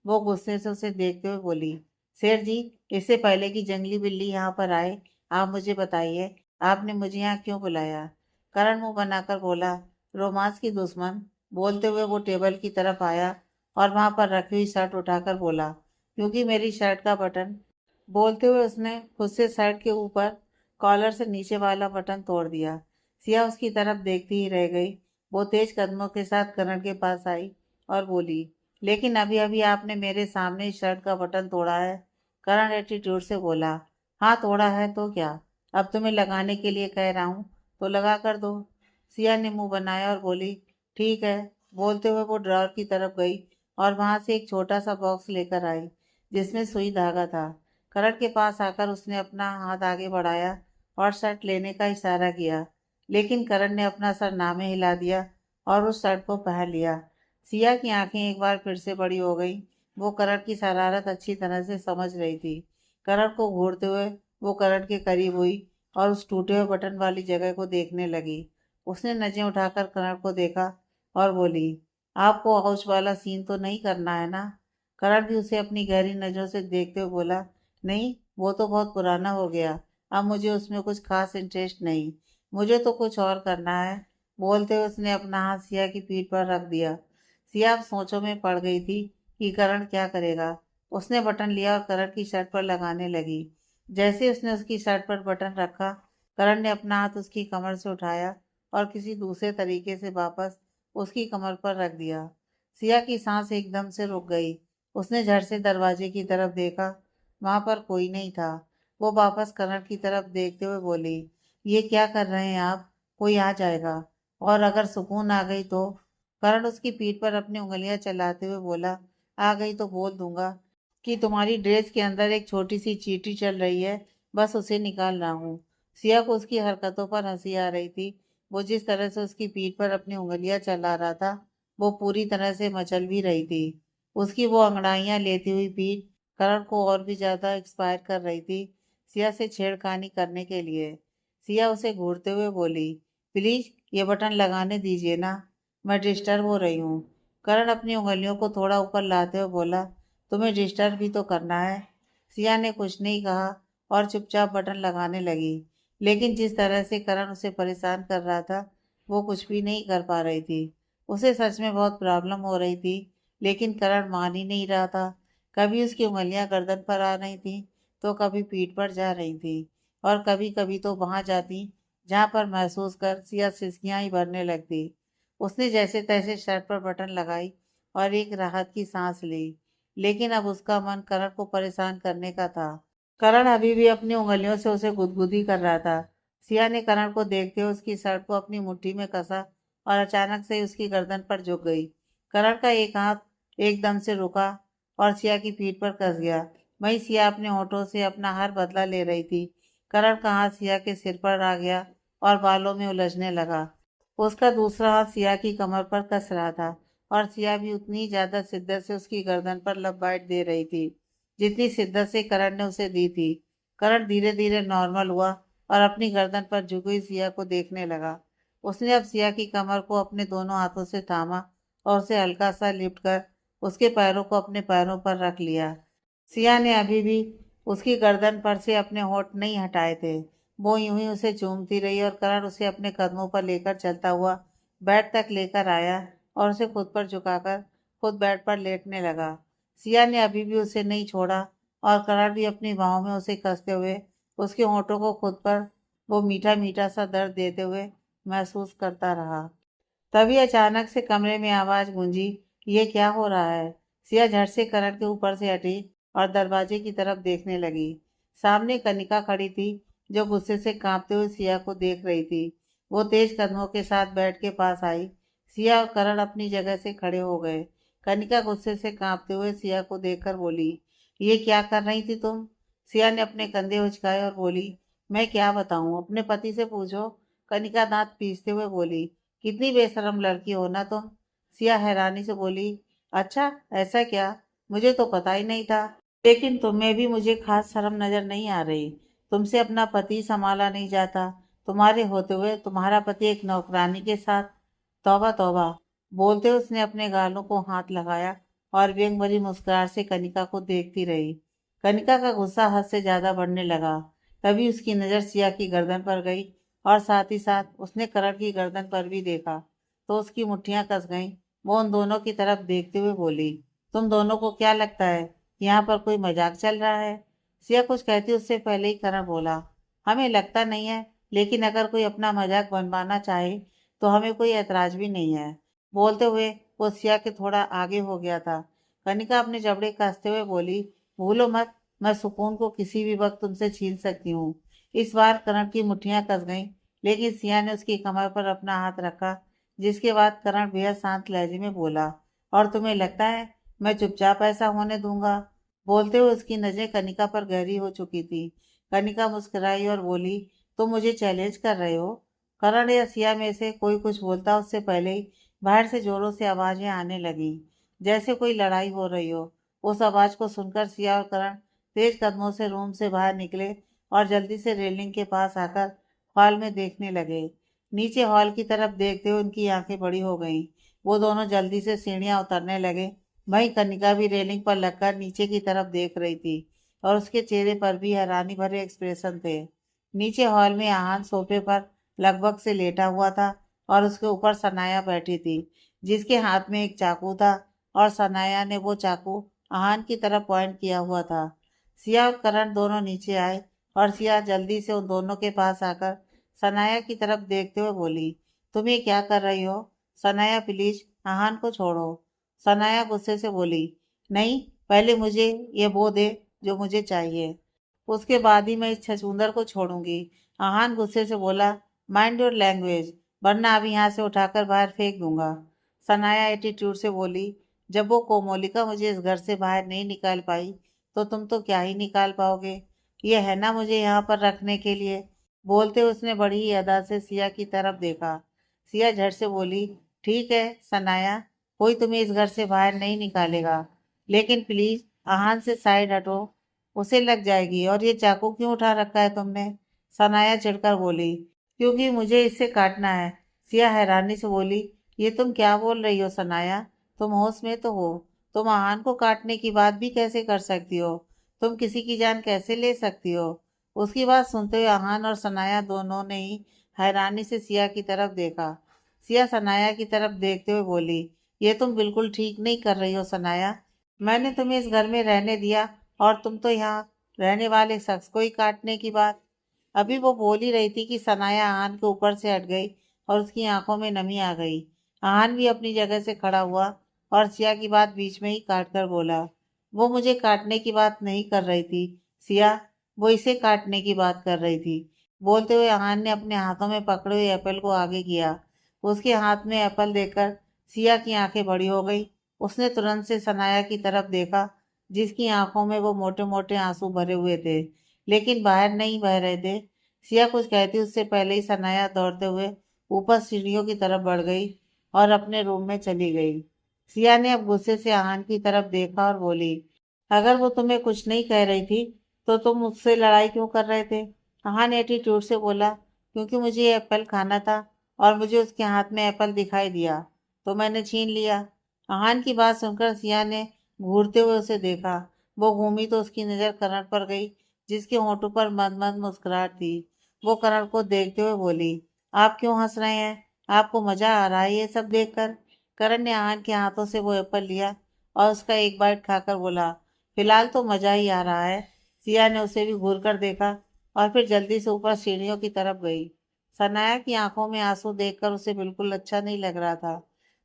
वो गुस्से से उसे देखते हुए बोली, शेर जी, इससे पहले कि जंगली बिल्ली यहाँ पर आए आप मुझे बताइए, आपने मुझे यहाँ क्यों बुलाया? करण मुंह बनाकर बोला, रोमांस की दुश्मन। बोलते हुए वो टेबल की तरफ आया और वहां पर रखी हुई शर्ट उठाकर बोला, क्योंकि मेरी शर्ट का बटन। बोलते हुए उसने खुद से शर्ट के ऊपर कॉलर से नीचे वाला बटन तोड़ दिया। सिया उसकी तरफ देखती ही रह गई। वो तेज कदमों के साथ करण के पास आई और बोली, लेकिन अभी अभी आपने मेरे सामने इस शर्ट का बटन तोड़ा है। करण एटीट्यूड से बोला, हाँ तोड़ा है तो क्या, अब तुम्हें लगाने के लिए कह रहा हूँ तो लगा कर दो। सिया ने मुंह बनाया और बोली, ठीक है। बोलते हुए वो ड्रॉर की तरफ गई और वहां से एक छोटा सा बॉक्स लेकर आई जिसमें सुई धागा था। करण के पास आकर उसने अपना हाथ आगे बढ़ाया और शर्ट लेने का इशारा किया, लेकिन करण ने अपना सर नामे हिला दिया और उस शर्ट को पहन लिया। सिया की आंखें एक बार फिर से बड़ी हो गई। वो करण की शरारत अच्छी तरह से समझ रही थी। करण को घूरते हुए वो करण के करीब हुई और उस टूटे हुए बटन वाली जगह को देखने लगी। उसने नजें उठाकर करण को देखा और बोली, आपको हाउस वाला सीन तो नहीं करना है ना? करण भी उसे अपनी गहरी नजरों से देखते हुए बोला, नहीं, वो तो बहुत पुराना हो गया। अब मुझे उसमें कुछ खास इंटरेस्ट नहीं। मुझे तो कुछ और करना है। बोलते हुए उसने अपना हाथ सिया की पीठ पर रख दिया। सिया अब सोचों में पड़ गई थी कि करण क्या करेगा। उसने बटन लिया और करण की शर्ट पर लगाने लगी। जैसे उसने उसकी शर्ट पर बटन रखा, करण ने अपना हाथ उसकी कमर से उठाया और किसी दूसरे तरीके से वापस उसकी कमर पर रख दिया। सिया की सांस एकदम से रुक गई। उसने झट से दरवाजे की तरफ देखा। वहां पर कोई नहीं था। वो वापस करण की तरफ देखते हुए बोली, ये क्या कर रहे हैं आप? कोई आ जाएगा और अगर सुकून आ गई तो? करण उसकी पीठ पर अपनी उंगलियां चलाते हुए बोला, आ गई तो बोल दूंगा कि तुम्हारी ड्रेस के अंदर एक छोटी सी चींटी चल रही है, बस उसे निकाल रहा हूँ। सिया को उसकी हरकतों पर हंसी आ रही थी। वो जिस तरह से उसकी पीठ पर अपनी उंगलियां चला रहा था वो पूरी तरह से मचल भी रही थी। उसकी वो अंगड़ाइयां लेती हुई पीठ करण को और भी ज्यादा एक्सपायर कर रही थी सिया से छेड़खानी करने के लिए। सिया उसे घूरते हुए बोली, प्लीज ये बटन लगाने दीजिए ना, मैं डिस्टर्ब हो रही हूँ। करण अपनी उंगलियों को थोड़ा ऊपर लाते हुए बोला, तुम्हें डिस्टर्ब भी तो करना है। सिया ने कुछ नहीं कहा और चुपचाप बटन लगाने लगी, लेकिन जिस तरह से करण उसे परेशान कर रहा था वो कुछ भी नहीं कर पा रही थी। उसे सच में बहुत प्रॉब्लम हो रही थी, लेकिन करण मान ही नहीं रहा था। कभी उसकी उंगलियां गर्दन पर आ रही थी तो कभी पीठ पर जा रही थी और कभी कभी तो वहां जाती जहां पर महसूस कर सिया सिसकियां ही भरने लगती। उसने जैसे तैसे शर्ट पर बटन लगाई और एक राहत की सांस ली, लेकिन अब उसका मन करण को परेशान करने का था। करण अभी भी अपनी उंगलियों से उसे गुदगुदी कर रहा था। सिया ने करण को देखते हुए उसकी शर्ट को अपनी मुट्ठी में कसा और अचानक से उसकी गर्दन पर झुक गई। करण का एक हाथ एकदम से रुका और सिया की पीठ पर कस गया। वहीं सिया अपने होठों से अपना हर बदला ले रही थी। करण का हाथ सिया के सिर पर आ गया और बालों में उलझने लगा। उसका दूसरा हाथ सिया की कमर पर कस रहा था और सिया भी उतनी ज्यादा शिद्दत से उसकी गर्दन पर लबाइट दे रही थी जितनी शिद्दत से करण ने उसे दी थी। करण धीरे धीरे नॉर्मल हुआ और अपनी गर्दन पर झुकी हुई सिया को देखने लगा। उसने अब सिया की कमर को अपने दोनों हाथों से थामा और उसे हल्का सा लिफ्ट कर उसके पैरों को अपने पैरों पर रख लिया। सिया ने अभी भी उसकी गर्दन पर से अपने होठ नहीं हटाए थे। वो यूं ही उसे चूमती रही और करण उसे अपने कदमों पर लेकर चलता हुआ बेड तक लेकर आया और उसे खुद पर झुकाकर खुद बेड पर लेटने लगा। सिया ने अभी भी उसे नहीं छोड़ा और करण भी अपनी बाहों में उसे कसते हुए उसके होठों को खुद पर वो मीठा मीठा सा दर्द देते हुए महसूस करता रहा। तभी अचानक से कमरे में आवाज गूंजी, ये क्या हो रहा है? सिया झट से करण के ऊपर से हटी और दरवाजे की तरफ देखने लगी। सामने कनिका खड़ी थी, जो गुस्से से कांपते हुए सिया को देख रही थी। वो तेज कदमों के साथ बेड के पास आई। सिया और करण अपनी जगह से खड़े हो गए। कनिका गुस्से से कांपते हुए सिया को देखकर बोली, ये क्या कर रही थी तुम? सिया ने अपने कंधे उचकाए और बोली, मैं क्या बताऊं, अपने पति से पूछो। कनिका दांत पीसते हुए बोली, कितनी बेशरम लड़की हो ना तुम। सिया हैरानी से बोली, अच्छा ऐसा क्या? मुझे तो पता ही नहीं था। लेकिन तुम्हें भी मुझे खास शर्म नजर नहीं आ रही? तुमसे अपना पति संभाला नहीं जाता? तुम्हारे होते हुए तुम्हारा पति एक नौकरानी के साथ? तौबा तौबा। बोलते उसने अपने गालों को हाथ लगाया और व्यंग भरी मुस्कुराहट से कनिका को देखती रही। कनिका का गुस्सा हद से ज्यादा बढ़ने लगा। तभी उसकी नजर सिया की गर्दन पर गई और साथ ही साथ उसने करण की गर्दन पर भी देखा तो उसकी मुट्ठियां कस गईं। वो उन दोनों की तरफ देखते हुए बोली, तुम दोनों को क्या लगता है, यहाँ पर कोई मजाक चल रहा है? सिया कुछ कहती उससे पहले ही करण बोला, हमें लगता नहीं है, लेकिन अगर कोई अपना मजाक बनवाना चाहे तो हमें कोई ऐतराज भी नहीं है। बोलते हुए वो सिया के थोड़ा आगे हो गया था। कनिका अपने जबड़े कसते हुए बोली, भूलो मत, मैं सुकून को किसी भी वक्त तुमसे छीन सकती हूँ। इस बार करण की मुट्ठियां कस गईं, लेकिन सिया ने उसकी कमर पर अपना हाथ रखा, जिसके बाद करण बेहद शांत लहजे में बोला, और तुम्हें लगता है मैं चुपचाप ऐसा होने दूंगा? बोलते हुए उसकी नजरें कनिका पर गहरी हो चुकी थी। कनिका मुस्कुराई और बोली, तुम मुझे चैलेंज कर रहे हो? करण या सिया में से कोई कुछ बोलता उससे पहले ही बाहर से जोरों से आवाजें आने लगी, जैसे कोई लड़ाई हो रही हो। उस आवाज को सुनकर सिया और करण तेज कदमों से रूम से बाहर निकले और जल्दी से रेलिंग के पास आकर हॉल में देखने लगे। नीचे हॉल की तरफ देखते हुए उनकी आंखें बड़ी हो गईं। वो दोनों जल्दी से सीढ़ियां उतरने लगे। वहीं कनिका भी रेलिंग पर लगकर नीचे की तरफ देख रही थी और उसके चेहरे पर भी हैरानी भरे एक्सप्रेशन थे। नीचे हॉल में आहान सोफे पर लगभग से लेटा हुआ था और उसके ऊपर सनाया बैठी थी, जिसके हाथ में एक चाकू था और सनाया ने वो चाकू आहान की तरफ पॉइंट किया हुआ था। सिया और करण दोनों नीचे आए और सिया जल्दी से उन दोनों के पास आकर सनाया की तरफ देखते हुए बोली, तुम ये क्या कर रही हो? सनाया प्लीज आहान को छोड़ो। सनाया गुस्से से बोली, नहीं, पहले मुझे ये वो दे जो मुझे चाहिए, उसके बाद ही मैं इस छछूंदर को छोड़ूंगी। आहान गुस्से से बोला, माइंड योर लैंग्वेज, वरना अभी यहाँ से उठाकर बाहर फेंक दूंगा। सनाया एटीट्यूड से बोली, जब वो कोमोलिका मुझे इस घर से बाहर नहीं निकाल पाई तो तुम तो क्या ही निकाल पाओगे? ये है ना मुझे यहाँ पर रखने के लिए? बोलते उसने बड़ी ही अदा से सिया की तरफ देखा। सिया झट से बोली, ठीक है सनाया, कोई तुम्हें इस घर से बाहर नहीं निकालेगा, लेकिन प्लीज आहान से साइड हटो, उसे लग जाएगी। और ये चाकू क्यों उठा रखा है तुमने? सनाया चिढ़कर बोली, क्योंकि मुझे इससे काटना है। सिया हैरानी से बोली, ये तुम क्या बोल रही हो सनाया? तुम होश में तो हो? तुम आहान को काटने की बात भी कैसे कर सकती हो? तुम किसी की जान कैसे ले सकती हो? उसकी बात सुनते हुए आहान और सनाया दोनों ने ही हैरानी से सिया की तरफ देखा। सिया सनाया की तरफ देखते हुए बोली, ये तुम बिल्कुल ठीक नहीं कर रही हो सनाया। मैंने तुम्हें इस घर में रहने दिया और तुम तो यहाँ रहने वाले शख्स को ही काटने की बात। अभी वो बोल ही रही थी कि सनाया आहान के ऊपर से हट गई और उसकी आंखों में नमी आ गई। आहान भी अपनी जगह से खड़ा हुआ और सिया की बात बीच में ही काट कर बोला, वो मुझे काटने की बात नहीं कर रही थी सिया, वो इसे काटने की बात कर रही थी। बोलते हुए आहान ने अपने हाथों में पकड़े हुए एप्पल को आगे किया। उसके हाथ में एप्पल देखकर सिया की आंखें बड़ी हो गई। उसने तुरंत से सनाया की तरफ देखा, जिसकी आंखों में वो मोटे मोटे आंसू भरे हुए थे, लेकिन बाहर नहीं बह रहे थे। सिया कुछ कहती उससे पहले ही सनाया दौड़ते हुए ऊपर सीढ़ियों की तरफ बढ़ गई और अपने रूम में चली गई। सिया ने अब गुस्से से आहान की तरफ देखा और बोली, अगर वो तुम्हें कुछ नहीं कह रही थी तो तुम मुझसे लड़ाई क्यों कर रहे थे? आहान एटीट्यूड से बोला, क्योंकि मुझे ये एप्पल खाना था और मुझे उसके हाथ में एप्पल दिखाई दिया तो मैंने छीन लिया। आहान की बात सुनकर सिया ने घूरते हुए उसे देखा। वो घूमी तो उसकी नजर करण पर गई, जिसके होंठों पर मंद मंद मुस्कुराहट थी। वो करण को देखते हुए बोली, आप क्यों हंस रहे हैं? आपको मजा आ रहा है ये सब देखकर? करण ने आहान के हाथों से वो एप्पल लिया और उसका एक बाइट खाकर बोला, फिलहाल तो मजा ही आ रहा है। सिया ने उसे भी घूर कर देखा और फिर जल्दी से ऊपर सीढ़ियों की तरफ गई। सनाया की आंखों में आंसू देखकर उसे बिल्कुल अच्छा नहीं लग रहा था।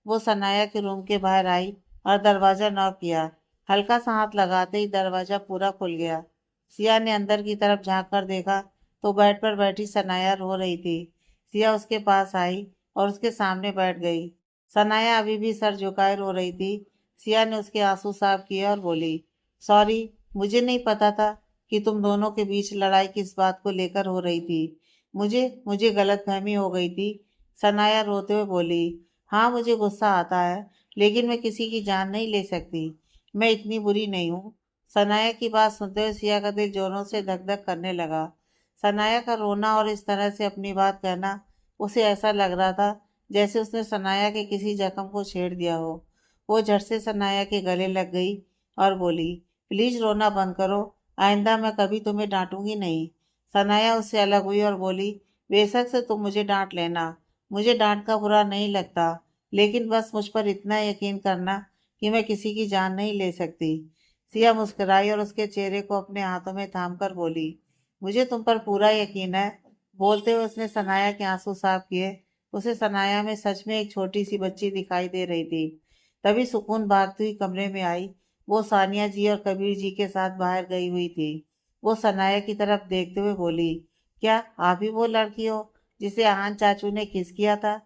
वो सनाया के रूम के बाहर आई और दरवाजा नॉक किया। हल्का सा हाथ लगाते ही दरवाजा पूरा खुल गया। सिया ने अंदर की तरफ झांक कर देखा तो बेड पर बैठी सनाया रो रही थी। सिया उसके पास आई और उसके सामने बैठ गई। सनाया अभी भी सर झुकाए रो रही थी। सिया ने उसके आंसू साफ किए और बोली, सॉरी, मुझे नहीं पता था कि तुम दोनों के बीच लड़ाई किस बात को लेकर हो रही थी। मुझे मुझे गलतफहमी हो गई थी। सनाया रोते हुए बोली, हाँ मुझे गुस्सा आता है, लेकिन मैं किसी की जान नहीं ले सकती। मैं इतनी बुरी नहीं हूँ। सनाया की बात सुनते हुए सिया का दिल जोरों से धक धक करने लगा। सनाया का रोना और इस तरह से अपनी बात कहना उसे ऐसा लग रहा था जैसे उसने सनाया के किसी जख्म को छेड़ दिया हो। वो झट से सनाया के गले लग गई और बोली, प्लीज रोना बंद करो, आइंदा मैं कभी तुम्हें डांटूंगी नहीं। सनाया उससे अलग हुई और बोली, बेशक से तुम मुझे डांट लेना, मुझे डांट का बुरा नहीं लगता, लेकिन बस मुझ पर इतना यकीन करना कि मैं किसी की जान नहीं ले सकती। सिया मुस्कुराई और उसके चेहरे को अपने हाथों में थाम कर बोली, मुझे तुम पर पूरा यकीन है। बोलते हुए उसने सनाया के आंसू साफ किए। उसे सनाया में सच में एक छोटी सी बच्ची दिखाई दे रही थी। तभी सुकून भागती हुई कमरे में आई। वो सानिया जी और कबीर जी के साथ बाहर गई हुई थी। वो सनाया की तरफ देखते हुए बोली, क्या आप ही वो लड़की हो जिसे आहान चाचू ने किस किया था?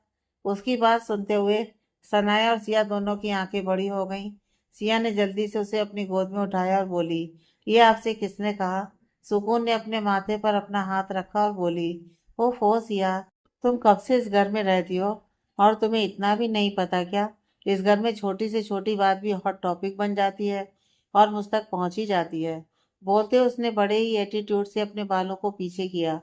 उसकी बात सुनते हुए सनाया और सिया दोनों की आंखें बड़ी हो गईं। सिया ने जल्दी से उसे अपनी गोद में उठाया और बोली, ये आपसे किसने कहा? सुकून ने अपने माथे पर अपना हाथ रखा और बोली, ओफो सिया, तुम कब से इस घर में रहती हो और तुम्हें इतना भी नहीं पता क्या? इस घर में छोटी से छोटी बात भी हॉट टॉपिक बन जाती है और मुझ तक पहुंच ही जाती है। बोलते उसने बड़े ही एटीट्यूड से अपने बालों को पीछे किया।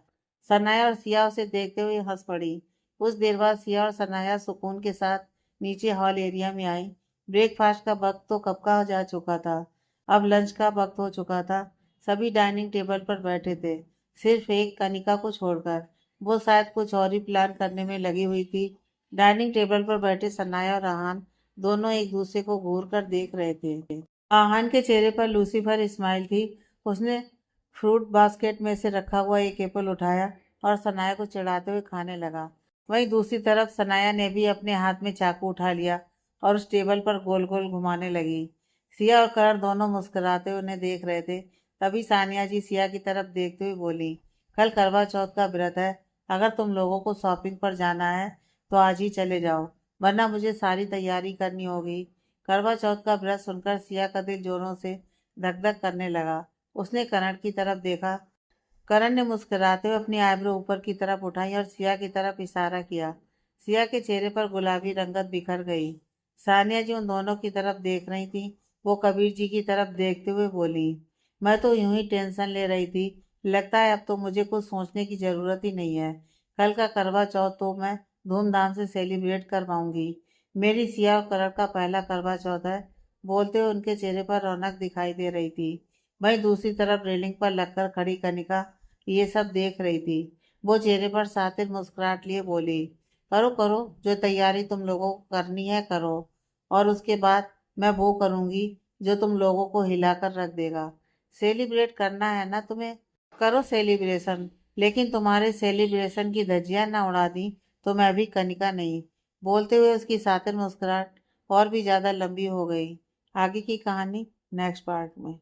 सनाया और सिया उसे देखते हुए हंस पड़ी। कुछ देर बाद सिया और सनाया सुकून के साथ नीचे हॉल एरिया में आई। ब्रेकफास्ट का वक्त तो कब का जा चुका था। अब लंच का वक्त हो चुका था। सभी डाइनिंग टेबल पर बैठे थे, सिर्फ एक कनिका को छोड़कर। वो शायद कुछ और ही प्लान करने में लगी हुई थी। डाइनिंग टेबल पर बैठे सनाया और आहान दोनों एक दूसरे को घूर कर देख रहे थे। आहान के चेहरे पर लूसीफर स्माइल थी। उसने फ्रूट बास्केट में से रखा हुआ एक एप्पल उठाया और सनाया को चिढ़ाते हुए खाने लगा। वहीं दूसरी तरफ सनाया ने भी अपने हाथ में चाकू उठा लिया और उस टेबल पर गोल गोल घुमाने लगी। सिया और करण दोनों मुस्कुराते हुए उन्हें देख रहे थे। तभी सानिया जी सिया की तरफ देखते हुए बोली, कल करवा चौथ का व्रत है। अगर तुम लोगों को शॉपिंग पर जाना है तो आज ही चले जाओ, वरना मुझे सारी तैयारी करनी होगी। करवा चौथ का व्रत सुनकर सिया का दिल जोरों से धक धक करने लगा। उसने करण की तरफ देखा। करण ने मुस्कुराते हुए अपनी आईब्रो ऊपर की तरफ उठाई और सिया की तरफ इशारा किया। सिया के चेहरे पर गुलाबी रंगत बिखर गई। सानिया जी उन दोनों की तरफ देख रही थी। वो कबीर जी की तरफ देखते हुए बोली, मैं तो यूं ही टेंशन ले रही थी, लगता है अब तो मुझे कुछ सोचने की जरूरत ही नहीं है। कल का करवा चौथ तो मैं धूमधाम से सेलिब्रेट कर पाऊंगी। मेरी सिया और करण का पहला करवा चौथ है। बोलते हुए उनके चेहरे पर रौनक दिखाई दे रही थी। वहीं दूसरी तरफ रेलिंग पर लगकर खड़ी कनिका ये सब देख रही थी। वो चेहरे पर सातिर मुस्कुराहट लिए बोली, करो करो, जो तैयारी तुम लोगों को करनी है करो, और उसके बाद मैं वो करूंगी जो तुम लोगों को हिलाकर रख देगा। सेलिब्रेट करना है ना तुम्हें, करो सेलिब्रेशन, लेकिन तुम्हारे सेलिब्रेशन की धज्जियां ना उड़ा दी तो मैं भी कनिका नहीं। बोलते हुए उसकी सातिर मुस्कुराहट और भी ज्यादा लंबी हो गई। आगे की कहानी नेक्स्ट पार्ट में।